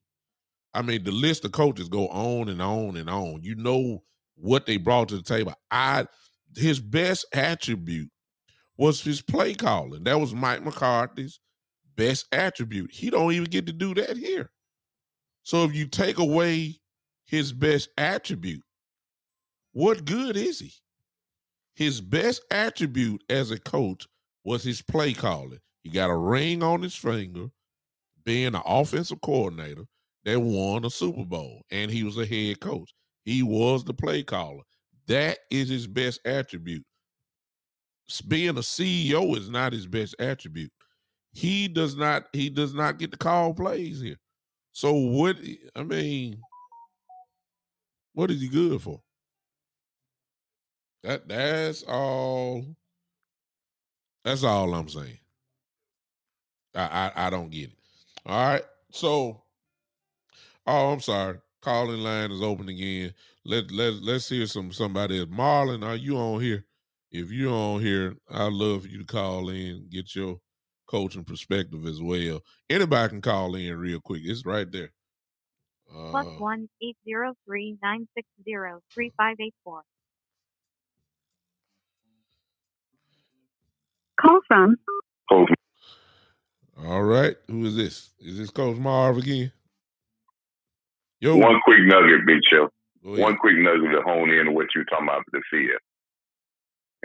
[SPEAKER 1] I mean, the list of coaches go on and on and on. You know what they brought to the table. His best attribute was his play calling. That was Mike McCarthy's best attribute. He don't even get to do that here. So if you take away his best attribute, what good is he? His best attribute as a coach was his play calling. He got a ring on his finger, being an offensive coordinator that won a Super Bowl, and he was a head coach. He was the play caller. That is his best attribute. Being a CEO is not his best attribute. He does not get to call plays here. So what is he good for? That's all I'm saying. I don't get it. All right. So, I'm sorry. Calling line is open again. Let's hear somebody else. Marlon, are you on here? If you're on here, I'd love for you to call in, get your coaching perspective as well. Anybody can call in real quick. It's right there.
[SPEAKER 3] +1 803 960 3584. Call from.
[SPEAKER 1] All right. Who is this? Is this Coach Marv again?
[SPEAKER 2] Yo. One quick nugget, Big Show. One quick nugget to hone in on what you're talking about the fear.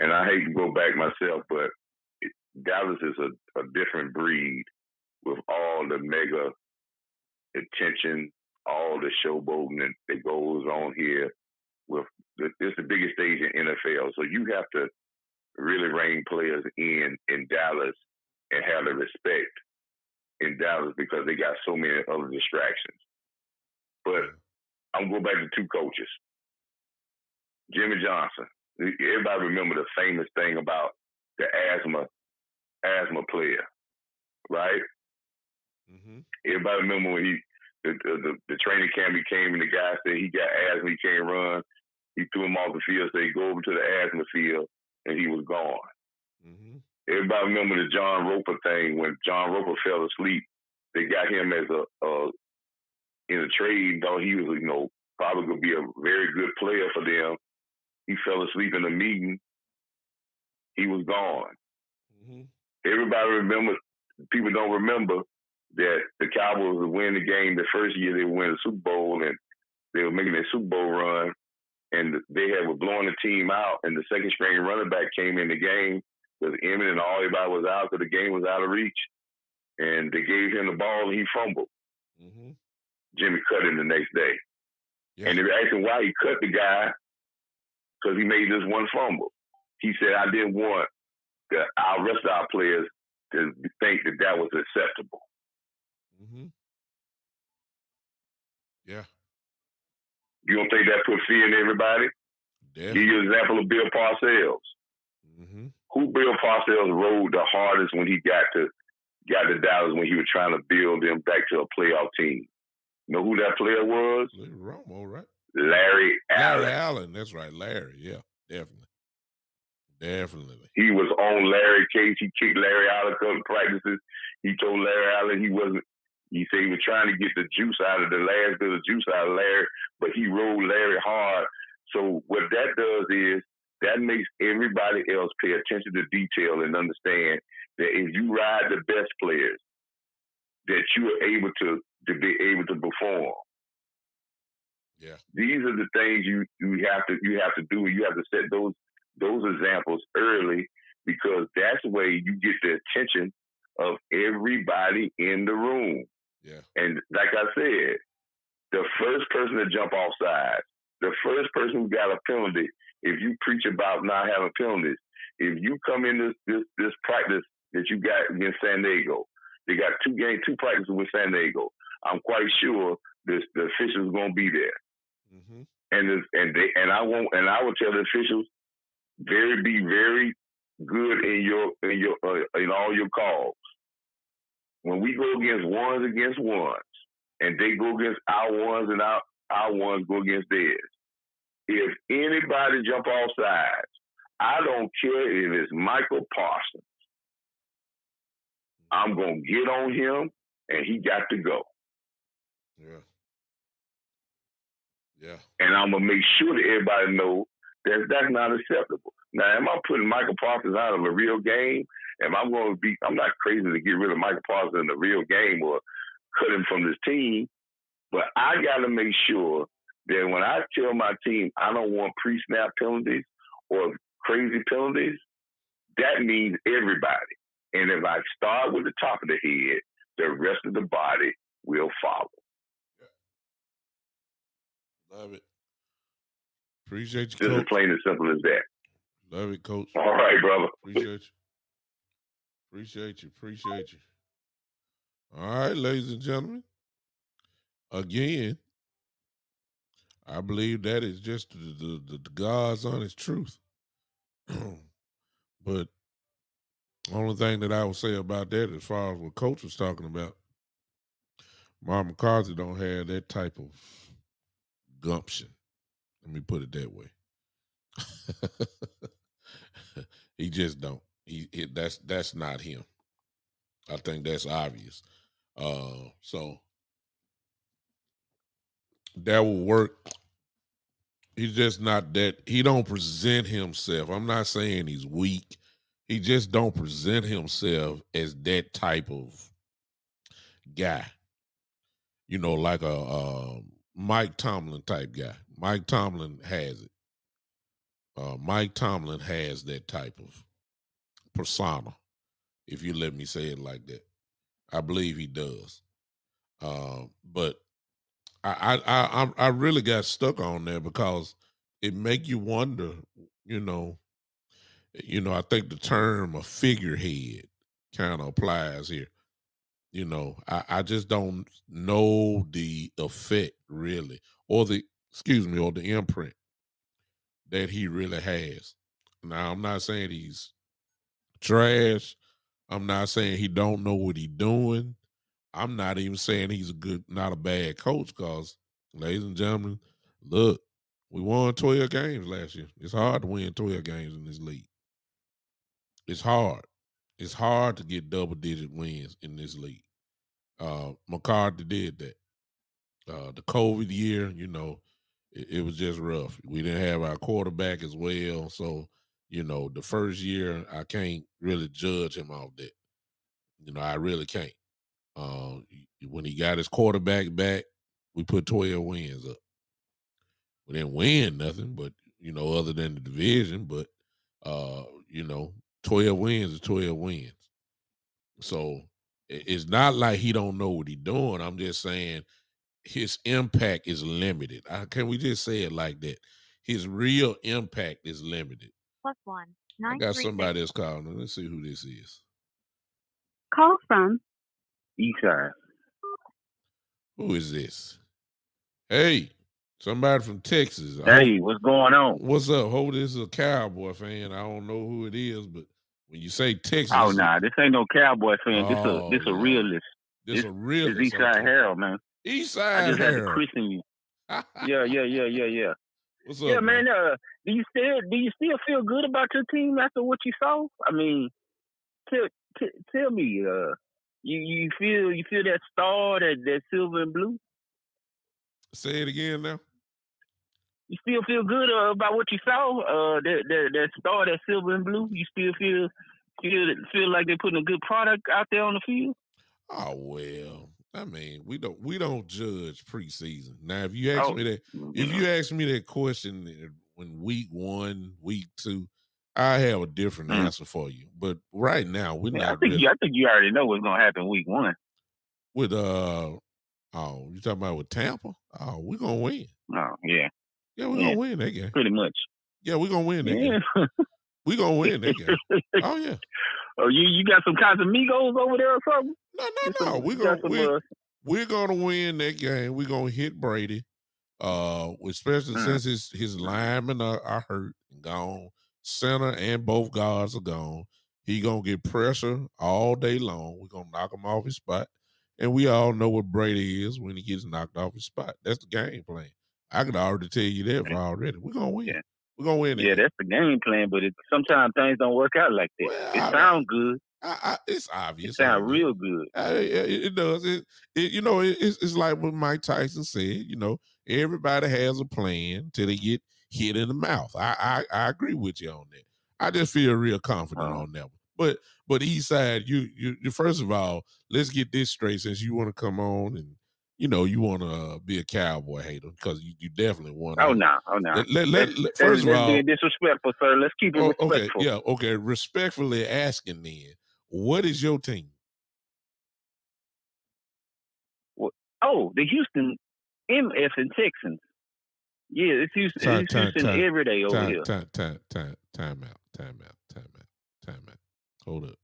[SPEAKER 2] And I hate to go back myself, but Dallas is a different breed with all the mega attention, all the showboating that goes on here. It's the biggest stage in NFL. So you have to really rein players in Dallas and have the respect in Dallas because they got so many other distractions. But I'm going to go back to two coaches. Jimmy Johnson. Everybody remember the famous thing about the asthma player, right?
[SPEAKER 1] Mm-hmm.
[SPEAKER 2] Everybody remember when the training camp, he came and the guy said he got asthma, he can't run. He threw him off the field, so he go over to the asthma field, and he was gone.
[SPEAKER 1] Mm-hmm.
[SPEAKER 2] Everybody remember the John Roper thing when John Roper fell asleep. They got him as in a trade, though he was, probably going to be a very good player for them. He fell asleep in a meeting. He was gone.
[SPEAKER 1] Mm-hmm.
[SPEAKER 2] Everybody remember, people don't remember that the Cowboys would win the game the first year they win the Super Bowl, and they were making their Super Bowl run, and they were blowing the team out, and the second string running back came in the game because Emmett and everybody was out because the game was out of reach, and they gave him the ball, and he fumbled.
[SPEAKER 1] Mm-hmm.
[SPEAKER 2] Jimmy cut him the next day. Yeah. And they were asking why he cut the guy because he made this one fumble. He said, I didn't want our rest of our players to think that was acceptable.
[SPEAKER 1] Mm-hmm. Yeah.
[SPEAKER 2] You don't think that put fear in everybody?
[SPEAKER 1] Definitely.
[SPEAKER 2] Give you an example of Bill Parcells.
[SPEAKER 1] Mm-hmm.
[SPEAKER 2] Who Bill Parcells rode the hardest when he got to Dallas when he was trying to build them back to a playoff team? You know who that player was?
[SPEAKER 1] Romo, right?
[SPEAKER 2] Larry Allen.
[SPEAKER 1] Larry Allen, that's right. Larry, yeah, definitely. Definitely.
[SPEAKER 4] He was on Larry case. He kicked Larry out of practices. He told Larry Allen he said he was trying to get the last bit of juice out of Larry, but he rolled Larry hard. So what that does is that makes everybody else pay attention to detail and understand that if you ride the best players, that you are able to be able to perform.
[SPEAKER 1] Yeah.
[SPEAKER 4] These are the things you have to do. You have to set those examples early, because that's the way you get the attention of everybody in the room.
[SPEAKER 1] Yeah.
[SPEAKER 4] And like I said, the first person to jump off sides, the first person who got a penalty, if you preach about not having penalties, if you come in this practice that you got against San Diego, they got two practices with San Diego. I'm quite sure the officials are gonna be there.
[SPEAKER 1] Mm-hmm.
[SPEAKER 4] And I will tell the officials, be very good in all your calls. When we go against ones, and they go against our ones, and our ones go against theirs, if anybody jump off sides, I don't care if it's Michael Parsons. I'm gonna get on him, and he got to go.
[SPEAKER 1] Yeah. Yeah.
[SPEAKER 4] And I'm gonna make sure that everybody knows that that's not acceptable. Now, am I putting Michael Parsons out of a real game? I'm not crazy to get rid of Michael Parsons in the real game or cut him from this team, but I got to make sure that when I tell my team I don't want pre-snap penalties or crazy penalties, that means everybody. And if I start with the top of the head, the rest of the body will follow.
[SPEAKER 1] Love it. Appreciate you,
[SPEAKER 4] Just
[SPEAKER 1] Coach.
[SPEAKER 4] as plain and simple as that.
[SPEAKER 1] Love it, Coach.
[SPEAKER 4] All right, brother.
[SPEAKER 1] Appreciate you. All right, ladies and gentlemen. Again, I believe that is just the God's honest truth. But only thing that I would say about that, as far as what Coach was talking about, Mark McCarthy don't have that type of gumption. Let me put it that way. He just don't. That's not him. I think that's obvious. So that will work. He's just not that. He don't present himself. I'm not saying he's weak. He just don't present himself as that type of guy. You know, like a Mike Tomlin type guy. Mike Tomlin has it. Mike Tomlin has that type of persona, if you let me say it like that. I believe he does. But I really got stuck on there because it make you wonder, you know, I think the term a figurehead kind of applies here. You know, I just don't know the effect really, or the imprint that he really has. Now, I'm not saying he's trash. I'm not saying he don't know what he's doing. I'm not even saying he's not a bad coach, because, ladies and gentlemen, look, we won 12 games last year. It's hard to win 12 games in this league. It's hard. It's hard to get double-digit wins in this league. McCarthy did that. The COVID year, it was just rough. We didn't have our quarterback as well. So, the first year, I can't really judge him off that. I really can't. When he got his quarterback back, we put 12 wins up. We didn't win nothing, but, other than the division, but, 12 wins is 12 wins. So it's not like he don't know what he's doing. I'm just saying his impact is limited. Can we just say it like that? His real impact is limited.
[SPEAKER 3] +1
[SPEAKER 1] I got somebody else calling. Let's see who this is.
[SPEAKER 3] Call from
[SPEAKER 5] Eastside.
[SPEAKER 1] Who is this? Hey, somebody from Texas.
[SPEAKER 5] Hey, what's going on?
[SPEAKER 1] What's up? Hope this is a Cowboy fan. I don't know who it is, but when you say Texas,
[SPEAKER 5] oh nah, this ain't no Cowboy fan. This a realist.
[SPEAKER 1] This a realist.
[SPEAKER 5] This Eastside Harold, man.
[SPEAKER 1] Eastside
[SPEAKER 5] I just
[SPEAKER 1] Harold.
[SPEAKER 5] had to christen you. Yeah.
[SPEAKER 1] What's up,
[SPEAKER 5] Yeah, man. Do you still feel good about your team after what you saw? I mean, tell me. You feel that star, that silver and blue?
[SPEAKER 1] Say it again now.
[SPEAKER 5] You still feel good about what you saw? That star, that silver and blue. You still feel like they're putting a good product out there on the field?
[SPEAKER 1] Oh well, I mean, we don't judge preseason. Now, if you ask me that question when week 1, week 2, I have a different answer for you. But right now, we're not.
[SPEAKER 5] I think you already know what's gonna happen week 1.
[SPEAKER 1] With you talking about with Tampa? Oh, we're gonna win.
[SPEAKER 5] Oh yeah.
[SPEAKER 1] Yeah, we're gonna win that game.
[SPEAKER 5] Pretty much.
[SPEAKER 1] Yeah, we're gonna win that game. We're gonna win that game. Oh yeah.
[SPEAKER 5] Oh, you got some Casamigos over there or something?
[SPEAKER 1] No. We're gonna win that game. We're gonna hit Brady. Especially since his linemen are hurt and gone. Center and both guards are gone. He gonna get pressure all day long. We're gonna knock him off his spot. And we all know what Brady is when he gets knocked off his spot. That's the game plan. I could already tell you that already. We're gonna win. Yeah. We're gonna win.
[SPEAKER 5] Yeah, that's the game plan. But sometimes things don't work out like that. Well, it sounds good.
[SPEAKER 1] It's obvious.
[SPEAKER 5] It sounds real good.
[SPEAKER 1] It does. It's like what Mike Tyson said. Everybody has a plan till they get hit in the mouth. I agree with you on that. I just feel real confident on that one. But Eastside, you first of all, let's get this straight. Since you want to come on and you want to be a Cowboy hater because you definitely want.
[SPEAKER 5] Oh no.
[SPEAKER 1] First of all,
[SPEAKER 5] being disrespectful, sir. Let's keep it respectful.
[SPEAKER 1] Okay. Respectfully asking, then, what is your team?
[SPEAKER 5] The Houston MF and Texans. Yeah, it's Houston. Houston every day over here.
[SPEAKER 1] Time out. Hold up.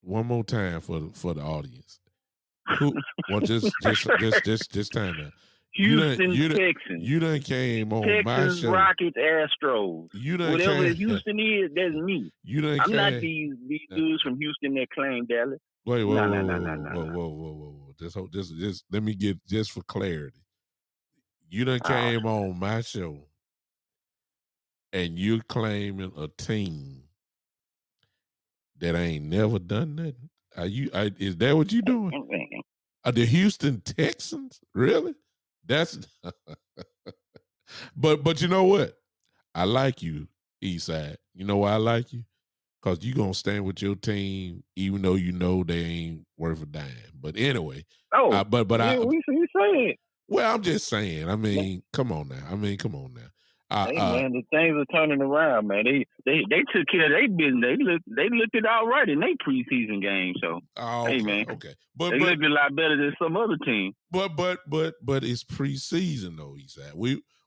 [SPEAKER 1] One more time for the audience. Just time out.
[SPEAKER 5] Texans.
[SPEAKER 1] You done came on
[SPEAKER 5] Texans,
[SPEAKER 1] my show.
[SPEAKER 5] Rockets, Astros. Whatever Houston is, that's me. I'm not these dudes from Houston that claim Dallas.
[SPEAKER 1] Wait, whoa. Just let me get just for clarity. You done came on my show and you're claiming a team that ain't never done nothing. Is that what you doing? Are the Houston Texans? Really? That's but you know what? I like you, Eastside. You know why I like you? Because you going to stand with your team even though you know they ain't worth a dime. But anyway.
[SPEAKER 5] What are you saying?
[SPEAKER 1] Well, I'm just saying. I mean, come on now.
[SPEAKER 5] Hey, man, the things are turning around, man. They took care of their business. They looked it all right in their preseason game. So, hey, man,
[SPEAKER 1] okay,
[SPEAKER 5] but they looked a lot better than some other team.
[SPEAKER 1] But it's preseason though, Eastside.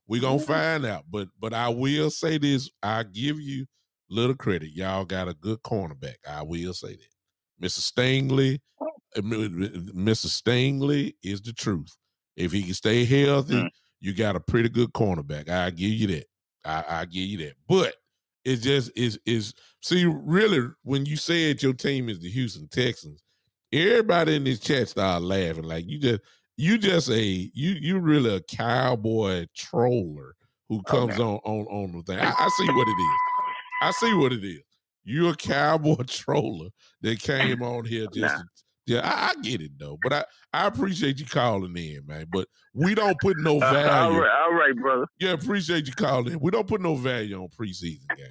[SPEAKER 1] We gonna find out. But I will say this. I give you little credit. Y'all got a good cornerback. I will say that, Mr. Stingley is the truth. If he can stay healthy. You got a pretty good cornerback. I give you that. I give you that. But it just is. See, really, when you said your team is the Houston Texans, everybody in this chat started laughing. Like you really a cowboy troller who comes on the thing. I see what it is. You're a cowboy troller that came on here just. Yeah, I get it though, but I appreciate you calling in, man. But we don't put no value.
[SPEAKER 5] All right, brother.
[SPEAKER 1] Yeah, appreciate you calling in. We don't put no value on preseason games.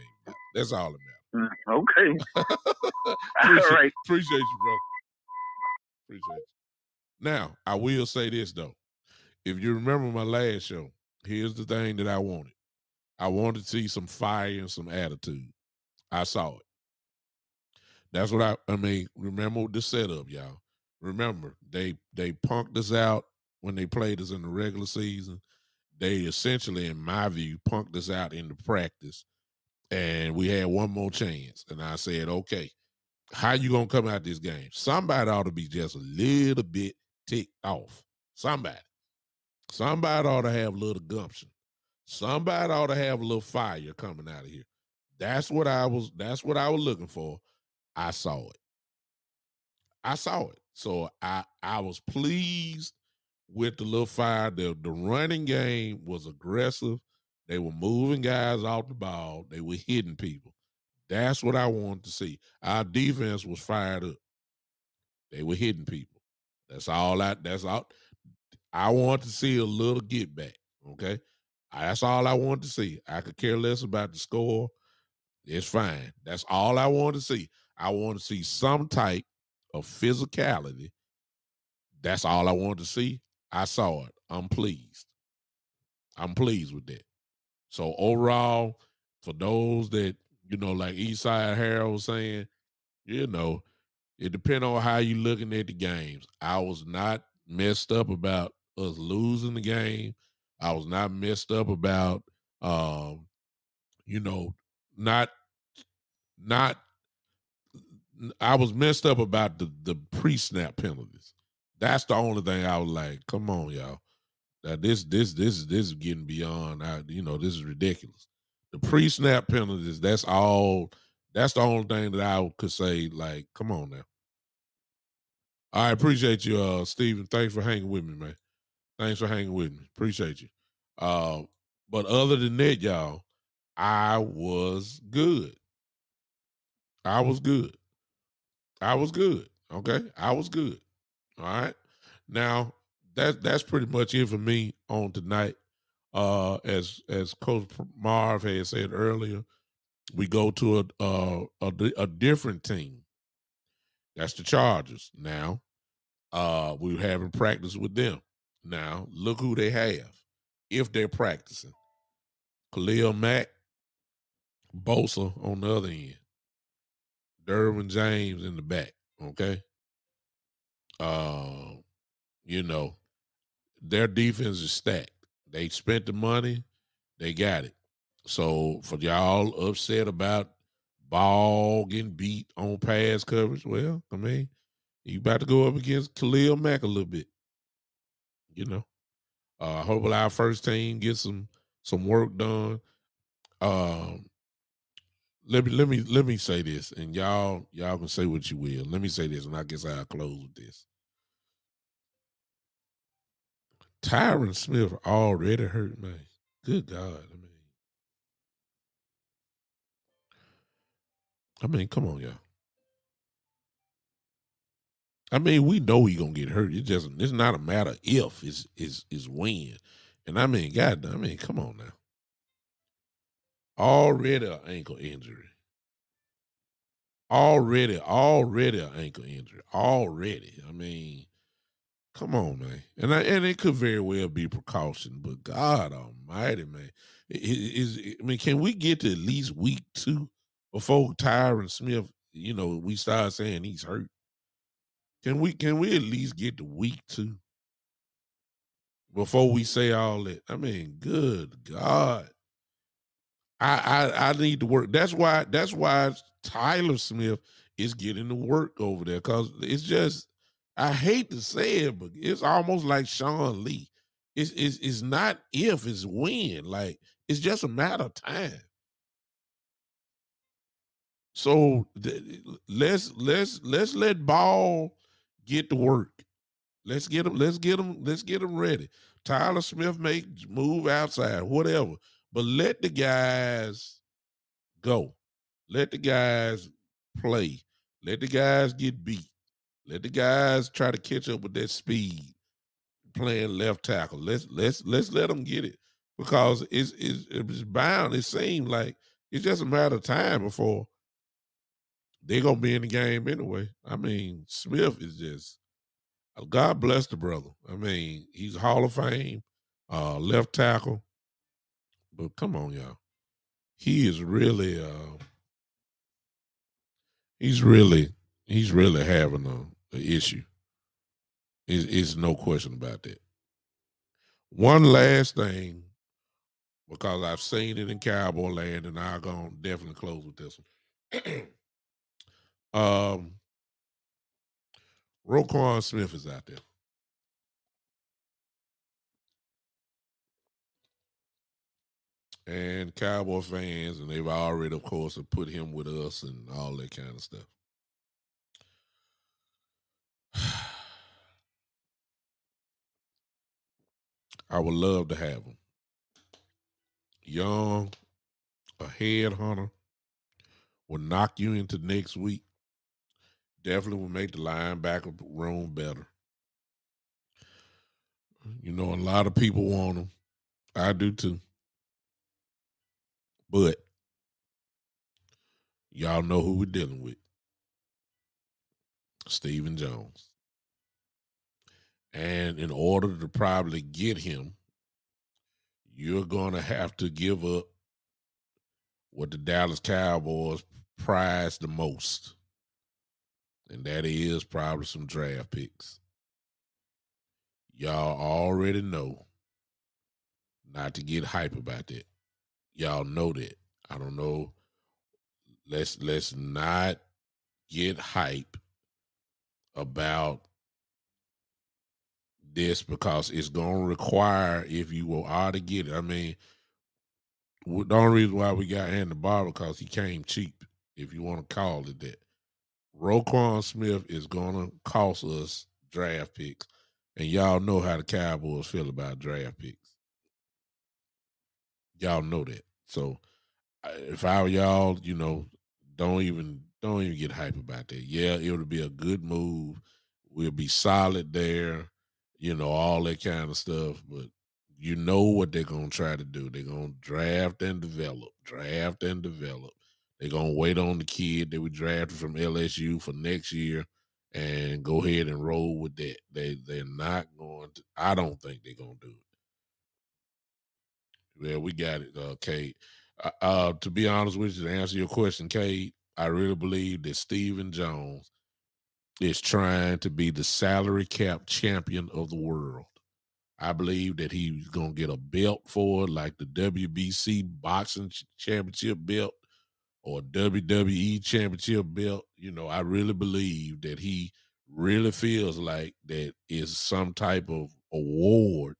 [SPEAKER 1] That's all it matters.
[SPEAKER 5] Okay.
[SPEAKER 1] All
[SPEAKER 5] right.
[SPEAKER 1] Appreciate you, bro. Appreciate you. Now, I will say this though. If you remember my last show, here's the thing that I wanted. I wanted to see some fire and some attitude. I saw it. That's what I mean. Remember the setup, y'all. Remember, they punked us out when they played us in the regular season. They essentially, in my view, punked us out in the practice. And we had one more chance. And I said, okay, how you going to come out this game? Somebody ought to be just a little bit ticked off. Somebody ought to have a little gumption. Somebody ought to have a little fire coming out of here. That's what I was looking for. I saw it. So I was pleased with the little fire. The running game was aggressive. They were moving guys off the ball. They were hitting people. That's what I wanted to see. Our defense was fired up. They were hitting people. That's all. I want to see a little get back. Okay, that's all I want to see. I could care less about the score. It's fine. That's all I want to see. I want to see some type of physicality. That's all I want to see. I saw it. I'm pleased. I'm pleased with that. So overall, for those that, like Eastside Harold was saying, it depends on how you looking at the games. I was not messed up about us losing the game. I was not messed up about, not not. I was messed up about the pre-snap penalties. That's the only thing I was like, come on, y'all. Now this is getting beyond. This is ridiculous. The pre-snap penalties. That's all. That's the only thing that I could say. Like, come on now. I appreciate you, Steven. Thanks for hanging with me, man. Thanks for hanging with me. Appreciate you. But other than that, y'all, I was good. I was good. I was good. Okay, I was good. All right. Now that's pretty much it for me on tonight. As Coach Marv had said earlier, we go to a different team. That's the Chargers. Now, we're having practice with them. Now, look who they have if they're practicing. Khalil Mack, Bosa on the other end, Derwin James in the back. Okay, you know their defense is stacked. They spent the money, they got it. So for y'all upset about Ball getting beat on pass coverage, well, I mean, you about to go up against Khalil Mack a little bit. Hopefully our first team gets some work done. Um, let me say this, and y'all can say what you will. Let me say this, and I guess I'll close with this. Tyron Smith already hurt, man. Good God, I mean, come on, y'all. I mean, we know he gonna get hurt. It's not a matter if, it's when. And I mean, God, come on now. Already an ankle injury. Already an ankle injury. Already. I mean, come on, man. And it could very well be precaution, but God Almighty, man. Can we get to at least week 2 before Tyron Smith, we start saying he's hurt? Can we at least get to week 2 before we say all that? I mean, good God. I need to work. That's why Tyler Smith is getting to work over there, because it's just, I hate to say it, but it's almost like Sean Lee. It's not if, it's when. Like, it's just a matter of time. So let's let Ball get to work. Let's get him ready. Tyler Smith may move outside, whatever, but let the guys go. Let the guys play. Let the guys get beat. Let the guys try to catch up with that speed playing left tackle. Let's let them get it, because it's bound. It seems like it's just a matter of time before they're gonna be in the game anyway. I mean, Smith is just, God bless the brother. I mean, he's Hall of Fame, left tackle. But come on, y'all. He is really he's really having a issue. Is no question about that. One last thing, because I've seen it in Cowboy land, and I'm gonna definitely close with this one. Roquan Smith is out there. And Cowboy fans, and they've already, of course, have put him with us and all that kind of stuff. I would love to have him. Young, a headhunter, will knock you into next week. Definitely will make the linebacker room better. You know, a lot of people want him. I do too. But y'all know who we're dealing with. Stephen Jones. And in order to probably get him, you're going to have to give up what the Dallas Cowboys prize the most. And that is probably some draft picks. Y'all already know not to get hype about that. Y'all know that. I don't know. Let's not get hype about this because it's going to require, if you are to get it. I mean, the only reason why we got Andy Barber because he came cheap, if you want to call it that. Roquan Smith is going to cost us draft picks, and y'all know how the Cowboys feel about draft picks. Y'all know that. So if I were y'all, you know, don't even get hype about that. Yeah, it would be a good move. We'll be solid there, you know, all that kind of stuff. But you know what they're gonna try to do. They're gonna draft and develop. They're gonna wait on the kid that we drafted from LSU for next year and go ahead and roll with that. They're not going to. I don't think they're gonna do it. Yeah, we got it, Kate. To be honest with you, to answer your question, Kate, I really believe that Stephen Jones is trying to be the salary cap champion of the world. I believe that he's going to get a belt for it, like the WBC boxing championship belt or WWE championship belt. You know, I really believe that he really feels like that is some type of award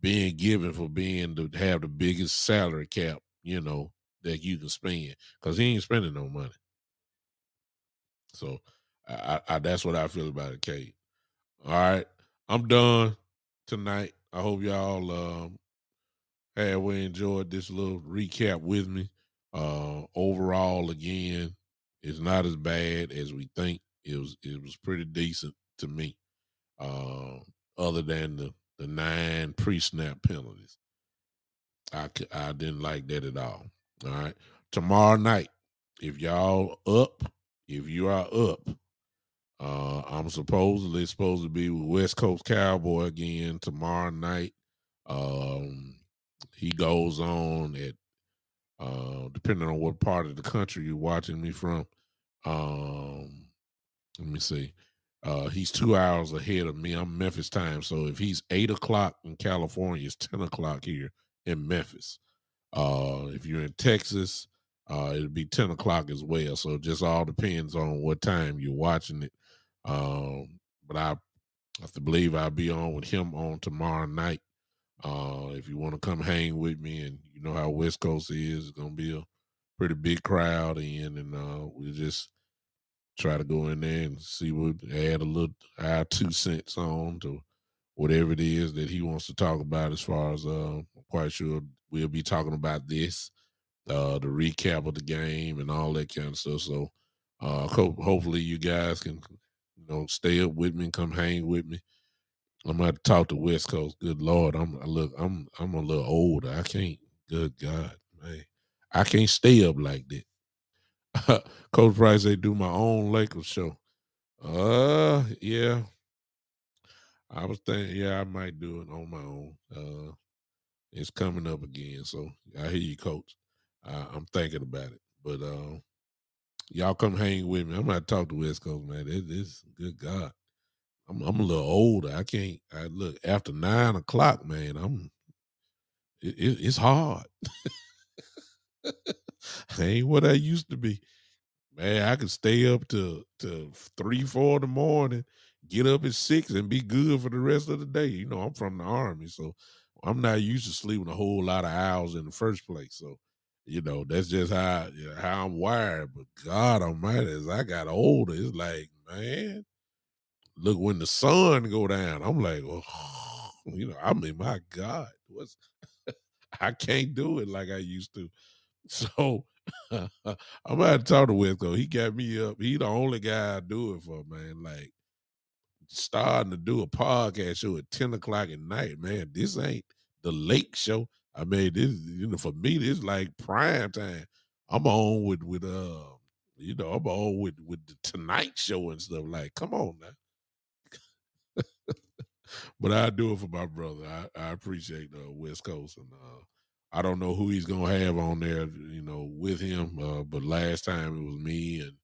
[SPEAKER 1] being given for being to have the biggest salary cap, you know, that you can spend, because he ain't spending no money. So I that's what I feel about it, Kate. All right, I'm done tonight. I hope y'all halfway enjoyed this little recap with me. Overall, again, it's not as bad as we think. It was pretty decent to me. Other than the 9 pre-snap penalties. I didn't like that at all. All right. Tomorrow night, if you are up, I'm supposed to be with West Coast Cowboy again tomorrow night. He goes on at depending on what part of the country you're watching me from. Let me see. He's 2 hours ahead of me. I'm Memphis time. So if he's 8 o'clock in California, it's 10 o'clock here in Memphis. If you're in Texas, it'll be 10 o'clock as well. So it just all depends on what time you're watching it. But I have to believe I'll be on with him on tomorrow night. If you want to come hang with me, and you know how West Coast is, it's gonna be a pretty big crowd in, and we'll just try to go in there and see what add our 2 cents on to whatever it is that he wants to talk about. As far as I'm quite sure we'll be talking about this, the recap of the game and all that kind of stuff. So hopefully you guys can, you know, stay up with me and come hang with me. I'm gonna have to talk to West Coast. Good Lord, I'm a little older. I can't. Good God, man, I can't stay up like that. Coach Price, they do my own Lakers show. Yeah. I was thinking, yeah, I might do it on my own. It's coming up again, so I hear you, Coach. I'm thinking about it, but y'all come hang with me. I'm gonna talk to West Coast, man. This good God. I'm a little older. I can't. I look after 9 o'clock, man. It's hard. I ain't what I used to be. Man, I could stay up to 3, 4 in the morning, get up at 6 and be good for the rest of the day. You know, I'm from the Army, so I'm not used to sleeping a whole lot of hours in the first place. So, you know, that's just how I'm wired. But God Almighty, as I got older, it's like, man, look, when the sun go down, I'm like, oh, I mean, my God, I can't do it like I used to. So I'm gonna talk to Wesco. He got me up. He the only guy I do it for, man. Like starting to do a podcast show at 10 o'clock at night, man. This ain't the late show. I mean, this, for me, this like prime time. I'm on with I'm on with the Tonight Show and stuff. Like, come on now. But I do it for my brother. I appreciate West Coast, and I don't know who he's gonna have on there, with him. But last time it was me and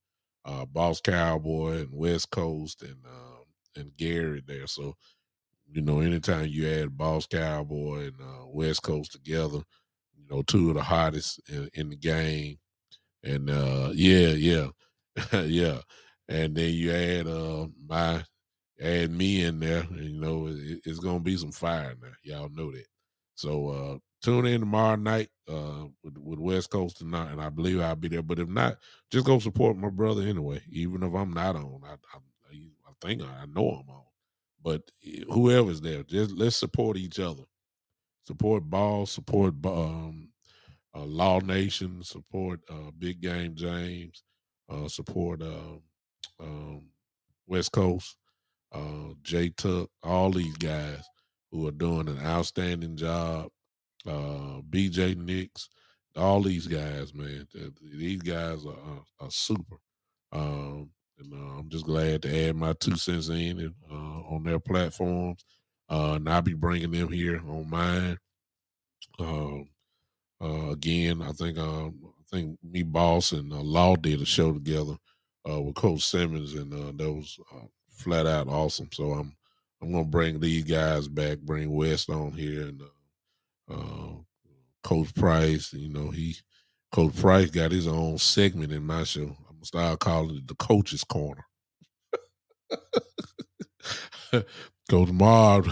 [SPEAKER 1] Boss Cowboy and West Coast and Gary there. So anytime you add Boss Cowboy and West Coast together, two of the hottest in the game, and yeah, yeah, and then you add add me in there, and, it's gonna be some fire now. Y'all know that. So tune in tomorrow night with West Coast tonight, and I believe I'll be there. But if not, just go support my brother anyway. Even if I'm not on, I think I know I'm on. But whoever's there, just let's support each other. Support Ball, support Law Nation, support Big Game James, support West Coast, J Tuck, all these guys who are doing an outstanding job. BJ Nix, all these guys, man. These guys are super. And I'm just glad to add my 2 cents in and, on their platforms. And I'll be bringing them here on mine. Again, I think me, Boss, and Law did a show together with Coach Simmons, and that was flat out awesome. So I'm gonna bring these guys back, bring West on here, and Coach Price. Coach Price got his own segment in my show. I'm gonna start calling it the Coach's Corner. Coach Marv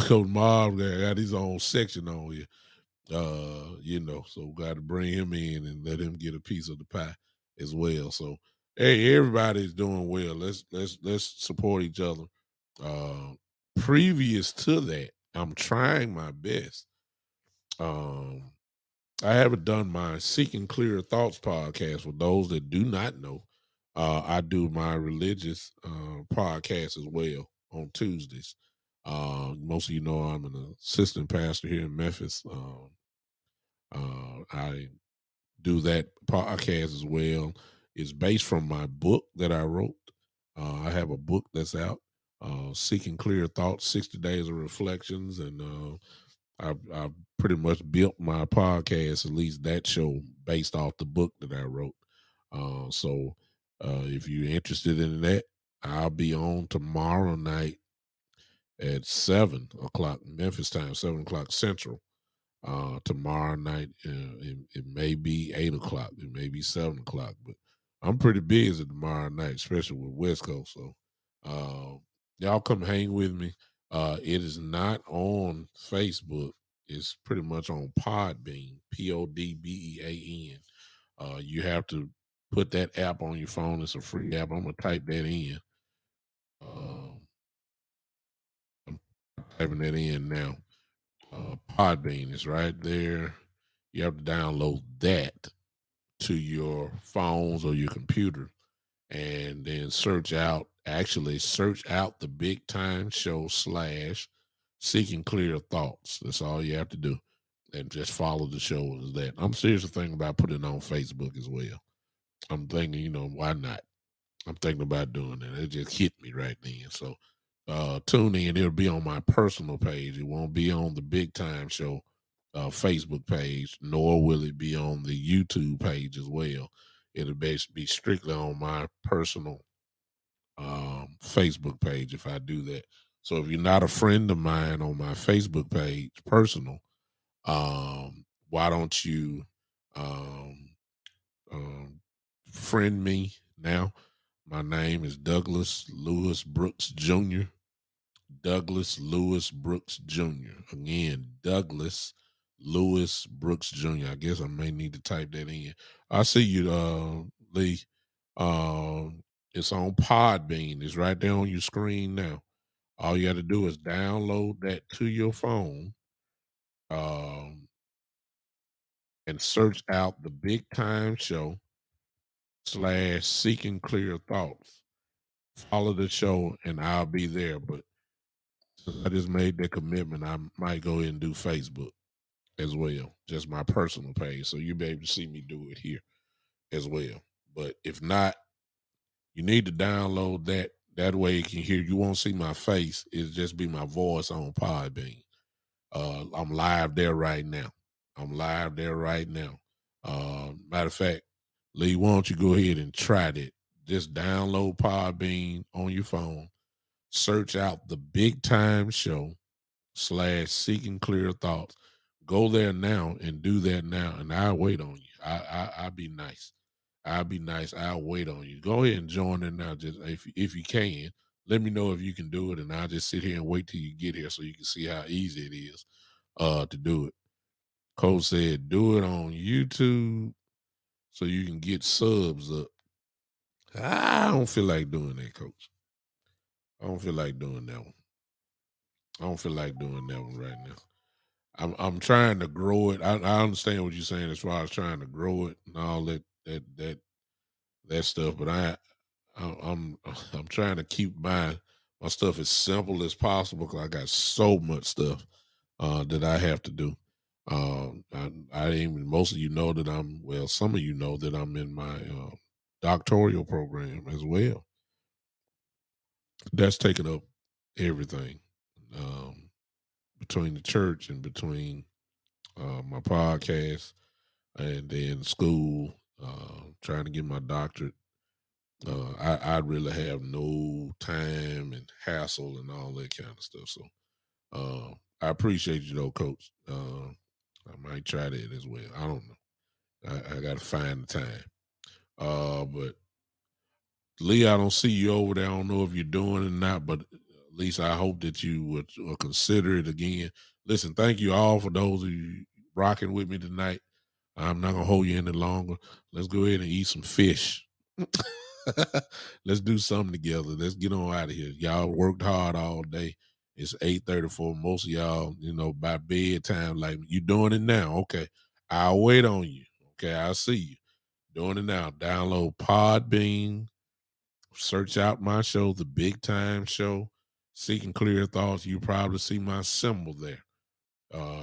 [SPEAKER 1] got his own section on here. So got to bring him in and let him get a piece of the pie as well. So hey, everybody's doing well. Let's support each other. Previous to that, I'm trying my best. I haven't done my Seeking Clearer Thoughts podcast. For those that do not know, I do my religious podcast as well on Tuesdays. Most of you know I'm an assistant pastor here in Memphis. I do that podcast as well. It's based from my book that I wrote. I have a book that's out, Seeking Clear Thoughts, 60 Days of Reflections, and I've pretty much built my podcast, at least that show, based off the book that I wrote. So if you're interested in that, I'll be on tomorrow night at 7 o'clock Memphis time, 7 o'clock Central. Tomorrow night, it may be 8 o'clock, it may be 7 o'clock, but I'm pretty busy tomorrow night, especially with West Coast. So y'all come hang with me. It is not on Facebook. It's pretty much on Podbean, Podbean. You have to put that app on your phone. It's a free app. I'm gonna type that in. I'm typing that in now. Podbean is right there. You have to download that to your phones or your computer, and then search out the Big Time Show / Seeking Clear Thoughts. That's all you have to do, and just follow the show as that. I'm seriously thinking about putting it on Facebook as well. I'm thinking, why not? I'm thinking about doing it. It just hit me right then. So tune in. It'll be on my personal page. It won't be on the Big Time Show Facebook page, nor will it be on the YouTube page as well. It'll be strictly on my personal Facebook page if I do that. So if you're not a friend of mine on my Facebook page, personal, why don't you friend me now? My name is Douglas Lewis Brooks Jr. Douglas Lewis Brooks Jr. Again, Douglas Lewis Brooks Jr. I guess I may need to type that in. I see you, Lee. It's on Podbean. It's right there on your screen now. All you got to do is download that to your phone, and search out the Big Time Show / Seeking Clear Thoughts. Follow the show, and I'll be there. But since I just made that commitment, I might go ahead and do Facebook as well, just my personal page, so you'll be able to see me do it here as well. But if not, you need to download that. That way you can hear. You won't see my face. It'll just be my voice on Podbean. I'm live there right now. Matter of fact, Lee, why don't you go ahead and try that? Just download Podbean on your phone. Search out the Big Time Show / Seeking Clear Thoughts. Go there now and do that now, and I'll wait on you. I'll be nice. I'll wait on you. Go ahead and join in now. Just if you can, let me know if you can do it, and I'll just sit here and wait till you get here so you can see how easy it is to do it. Coach said, do it on YouTube so you can get subs up. I don't feel like doing that, Coach. I don't feel like doing that one. Right now. I'm trying to grow it. I understand what you're saying as far as trying to grow it and all that stuff, but I'm trying to keep my stuff as simple as possible because I got so much stuff that I have to do. I even most of you know that some of you know that I'm in my doctoral program as well. That's taking up everything between the church and between my podcast and then school, trying to get my doctorate. I really have no time and hassle and all that kind of stuff. So I appreciate you though, Coach. I might try that as well. I don't know. I got to find the time. But Lee, I don't see you over there. I don't know if you're doing it or not, but at least I hope that you would consider it again. Listen, thank you all for those of you rocking with me tonight. I'm not going to hold you any longer. Let's go ahead and eat some fish. Let's do something together. Let's get on out of here. Y'all worked hard all day. It's 8:34. Most of y'all, by bedtime, like, you doing it now. Okay. I'll wait on you. Okay. I'll see you. Doing it now. Download Podbean. Search out my show, The Big Time Show, Seeking Clear Thoughts. You probably see my symbol there.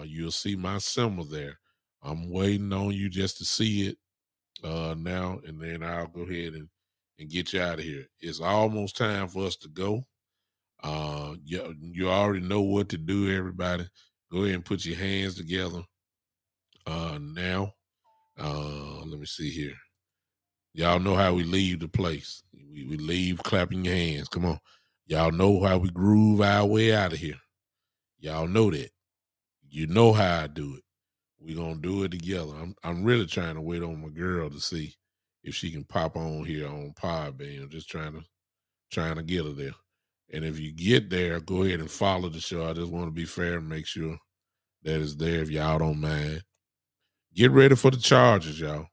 [SPEAKER 1] You'll see my symbol there. I'm waiting on you just to see it now, and then I'll go ahead and get you out of here. It's almost time for us to go. You already know what to do, everybody. Go ahead and put your hands together now. Let me see here. Y'all know how we leave the place. We leave clapping your hands. Come on. Y'all know how we groove our way out of here. Y'all know that. You know how I do it. We're going to do it together. I'm really trying to wait on my girl to see if she can pop on here on Podbean. I'm just trying to get her there. And if you get there, go ahead and follow the show. I just want to be fair and make sure that it's there if y'all don't mind. Get ready for the Chargers, y'all.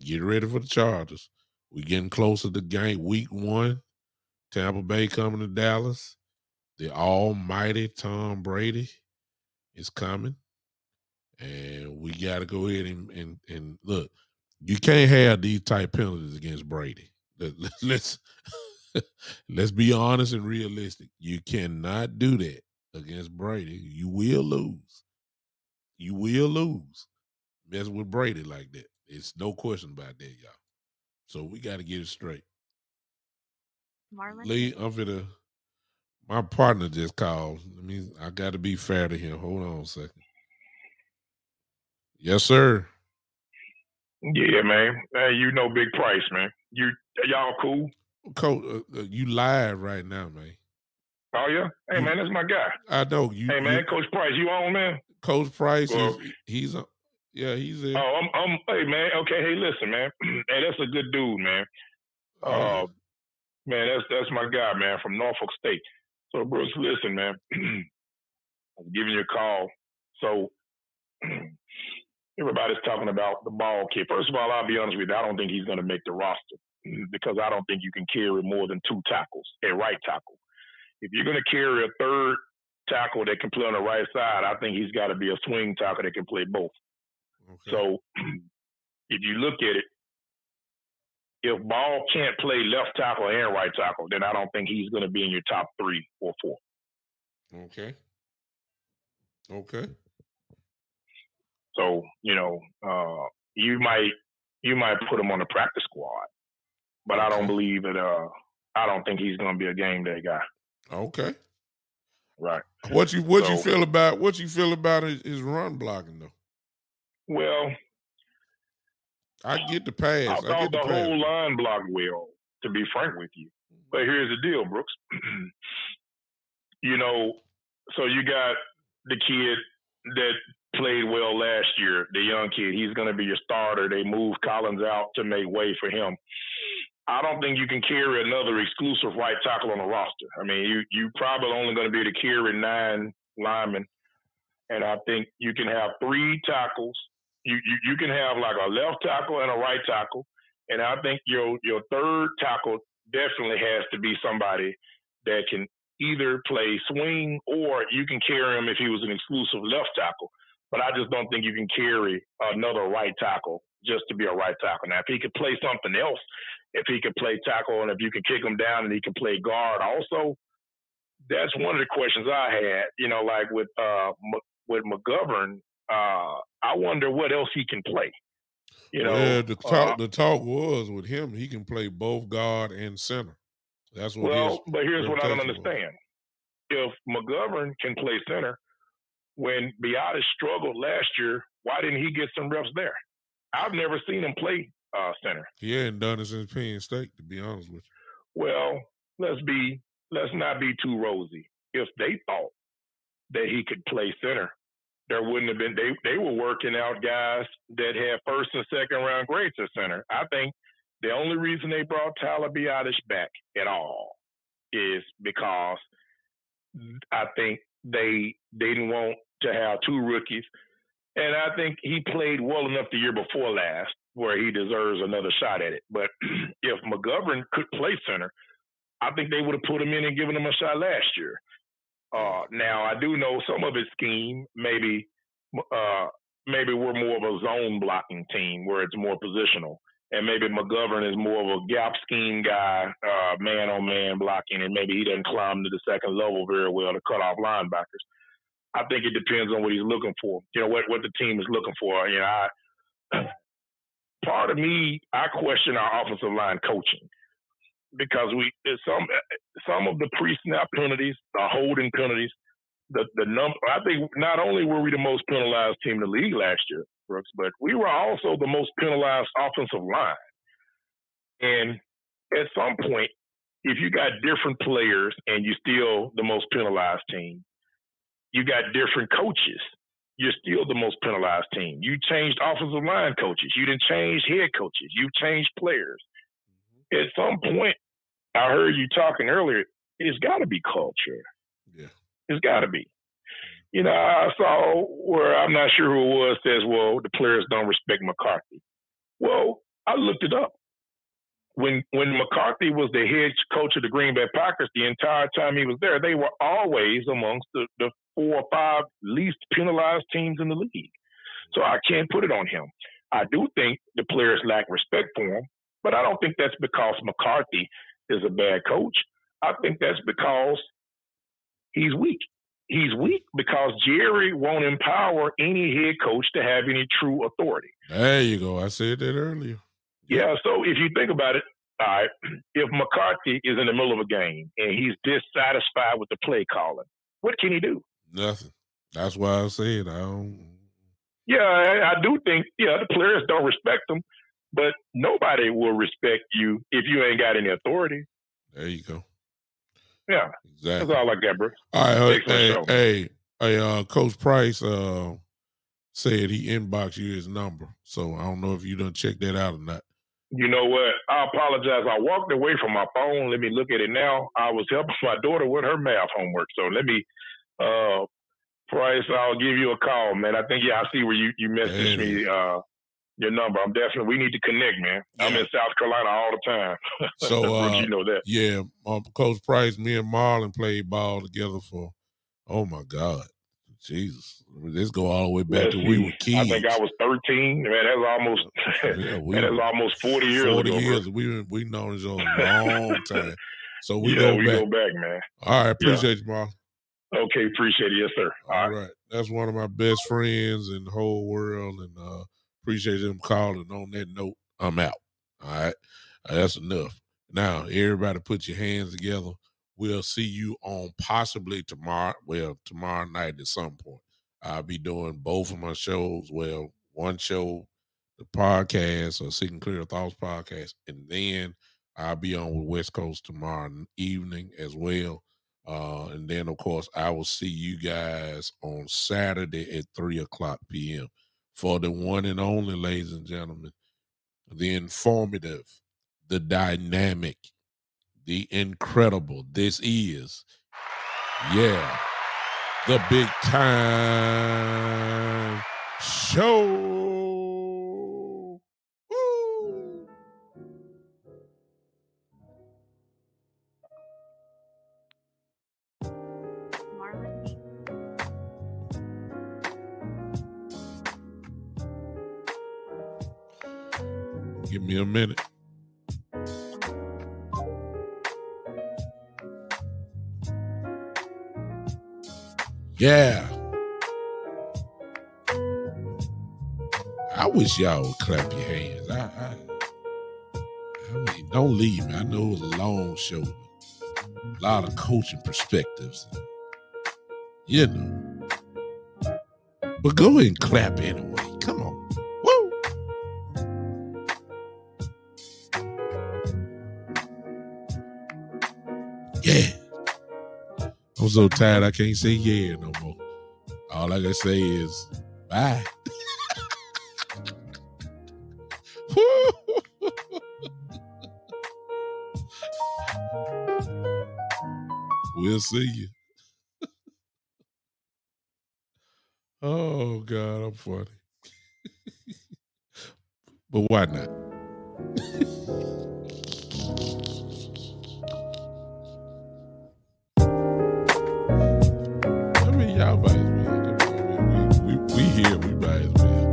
[SPEAKER 1] Get ready for the Chargers. We're getting closer to game week 1. Tampa Bay coming to Dallas. The almighty Tom Brady is coming. And we got to go ahead and look. You can't have these type penalties against Brady. Let's be honest and realistic. You cannot do that against Brady. You will lose. You will lose. Mess with Brady like that. It's no question about that, y'all. So we got to get it straight.
[SPEAKER 3] Marlon?
[SPEAKER 1] Lee, my partner just called. I got to be fair to him. Hold on a second. Yes, sir.
[SPEAKER 6] Yeah, man. You know Big Price, man. Y'all cool?
[SPEAKER 1] Coach, you live right now, man.
[SPEAKER 6] Oh, yeah? Hey, man, that's my guy.
[SPEAKER 1] I know. You.
[SPEAKER 6] Hey, man, Coach Price, you on, man?
[SPEAKER 1] Coach Price, he's there.
[SPEAKER 6] Oh, hey, man. Okay, hey, listen, man. Hey, that's a good dude, man. Man, that's my guy, man, from Norfolk State. So, Bruce, listen, man. I'm giving you a call. So, everybody's talking about the ball kid. First of all, I'll be honest with you. I don't think he's going to make the roster because I don't think you can carry more than 2 tackles, a right tackle. if you're going to carry a third tackle that can play on the right side, I think he's got to be a swing tackle that can play both. Okay. So if you look at it, if Ball can't play left tackle and right tackle, then I don't think he's going to be in your top 3 or 4.
[SPEAKER 1] Okay.
[SPEAKER 6] So, you might put him on the practice squad, but I don't believe that. I don't think he's going to be a game day guy.
[SPEAKER 1] Okay.
[SPEAKER 6] Right.
[SPEAKER 1] What you feel about his run blocking though?
[SPEAKER 6] Well,
[SPEAKER 1] I get the pass.
[SPEAKER 6] I thought the whole line blocked well, to be frank with you. But here's the deal, Brooks. So you got the kid that played well last year, the young kid. He's going to be your starter. They moved Collins out to make way for him. I don't think you can carry another exclusive right tackle on the roster. I mean, you probably only going to be able to carry 9 linemen, and I think you can have 3 tackles. You can have like a left tackle and a right tackle, and I think your third tackle definitely has to be somebody that can either play swing or you can carry him if he was an exclusive left tackle. But I just don't think you can carry another right tackle just to be a right tackle. Now, if he could play something else, if he could play tackle and if you can kick him down and he can play guard also, that's one of the questions I had, like with McGovern. I wonder what else he can play.
[SPEAKER 1] The talk was with him, he can play both guard and center. That's what.
[SPEAKER 6] But here's what I don't understand. If McGovern can play center, when Biadasz struggled last year, why didn't he get some reps there? I've never seen him play center.
[SPEAKER 1] He hadn't done it since Penn State, to be honest with you.
[SPEAKER 6] Well, let's not be too rosy. If they thought that he could play center, there wouldn't have been. They were working out guys that had first and second round grades at center. I think the only reason they brought Tyler Biadasz back at all is because I think they didn't want to have 2 rookies. And I think he played well enough the year before last where he deserves another shot at it. But if McGovern could play center, I think they would have put him in and given him a shot last year. Now, I do know some of his scheme, maybe we're more of a zone blocking team where it's more positional. And maybe McGovern is more of a gap scheme guy, man-on-man blocking, and maybe he doesn't climb to the second level very well to cut off linebackers. I think it depends on what he's looking for, what the team is looking for. Part of me, I question our offensive line coaching because some of the pre-snap penalties, the holding penalties, the number. I think not only were we the most penalized team in the league last year, Brooks, but we were also the most penalized offensive line. And at some point, if you got different players and you're still the most penalized team, you got different coaches, you're still the most penalized team. You changed offensive line coaches. You didn't change head coaches. You changed players. At some point, I heard you talking earlier, it's got to be culture.
[SPEAKER 1] Yeah.
[SPEAKER 6] It's got to be. I saw where I'm not sure who it was says, well, the players don't respect McCarthy. Well, I looked it up. When McCarthy was the head coach of the Green Bay Packers, the entire time he was there, they were always amongst the 4 or 5 least penalized teams in the league. So I can't put it on him. I do think the players lack respect for him, but I don't think that's because McCarthy is a bad coach. I think that's because he's weak. He's weak because Jerry won't empower any head coach to have any true authority.
[SPEAKER 1] There you go. I said that earlier.
[SPEAKER 6] Yeah, so if you think about it, all right, if McCarthy is in the middle of a game and he's dissatisfied with the play calling, what can he do?
[SPEAKER 1] Nothing. That's why I said I don't.
[SPEAKER 6] Yeah, I do think, the players don't respect him, but nobody will respect you if you ain't got any authority.
[SPEAKER 1] There you go.
[SPEAKER 6] Yeah, exactly. That's all I got, bro.
[SPEAKER 1] All right, hey, Coach Price said he inboxed you his number, so I don't know if you done checked that out or not.
[SPEAKER 6] You know what? I apologize. I walked away from my phone. Let me look at it now. I was helping my daughter with her math homework, so let me, Price, I'll give you a call, man. I think, I see where you messaged me your number. We need to connect, man. Yeah. I'm in South Carolina all the time.
[SPEAKER 1] So,
[SPEAKER 6] you know that.
[SPEAKER 1] Yeah, Coach Price, me and Marlon played ball together for, oh my God, Jesus. Let's go all the way back to we were kids.
[SPEAKER 6] I think I was 13. Man, that's almost, that's almost 40 years ago. 40 years.
[SPEAKER 1] We known each other a long time. So we
[SPEAKER 6] go back, man.
[SPEAKER 1] All right, appreciate you, Marlon.
[SPEAKER 6] Okay, appreciate it. Yes, sir.
[SPEAKER 1] All right. That's one of my best friends in the whole world, and appreciate them calling. On that note, I'm out. All right. That's enough. Now, everybody put your hands together. We'll see you on possibly tomorrow. Well, tomorrow night at some point. I'll be doing both of my shows. Well, one show, the podcast, or Seeking Clear Thoughts podcast, and then I'll be on with West Coast tomorrow evening as well. And then, of course, I will see you guys on Saturday at 3:00 p.m. for the one and only, ladies and gentlemen, the informative, the dynamic, the incredible. This is, the Big Time Show. Woo!
[SPEAKER 3] Marlon.
[SPEAKER 1] Give me a minute. Yeah. I wish y'all would clap your hands. I mean, don't leave me. I know it was a long show. A lot of coaching perspectives. You know. But go ahead and clap anyway. Come on. Woo! Yeah. I'm so tired I can't say yeah no more. All I can say is bye. We'll see you. Oh, God, I'm funny. But why not? I mean, y'all might as well. Come on, we here, we might as well.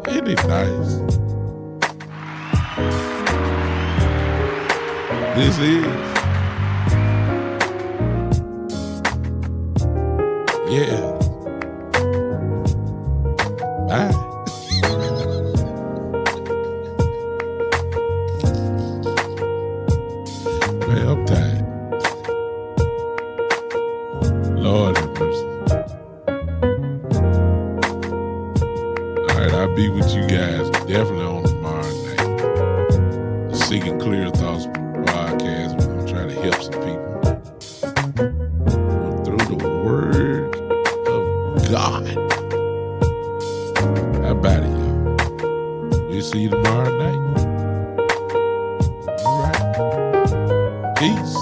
[SPEAKER 1] Ain't it nice? This is. Yeah. Bye. Man, I'm tired. Lord have mercy. All right, I'll be with you guys definitely on tomorrow night. The Seeking Clear Thoughts podcast. We're going to try to help some people through the word of God. How about it, y'all? We'll see you tomorrow night. All right. Peace.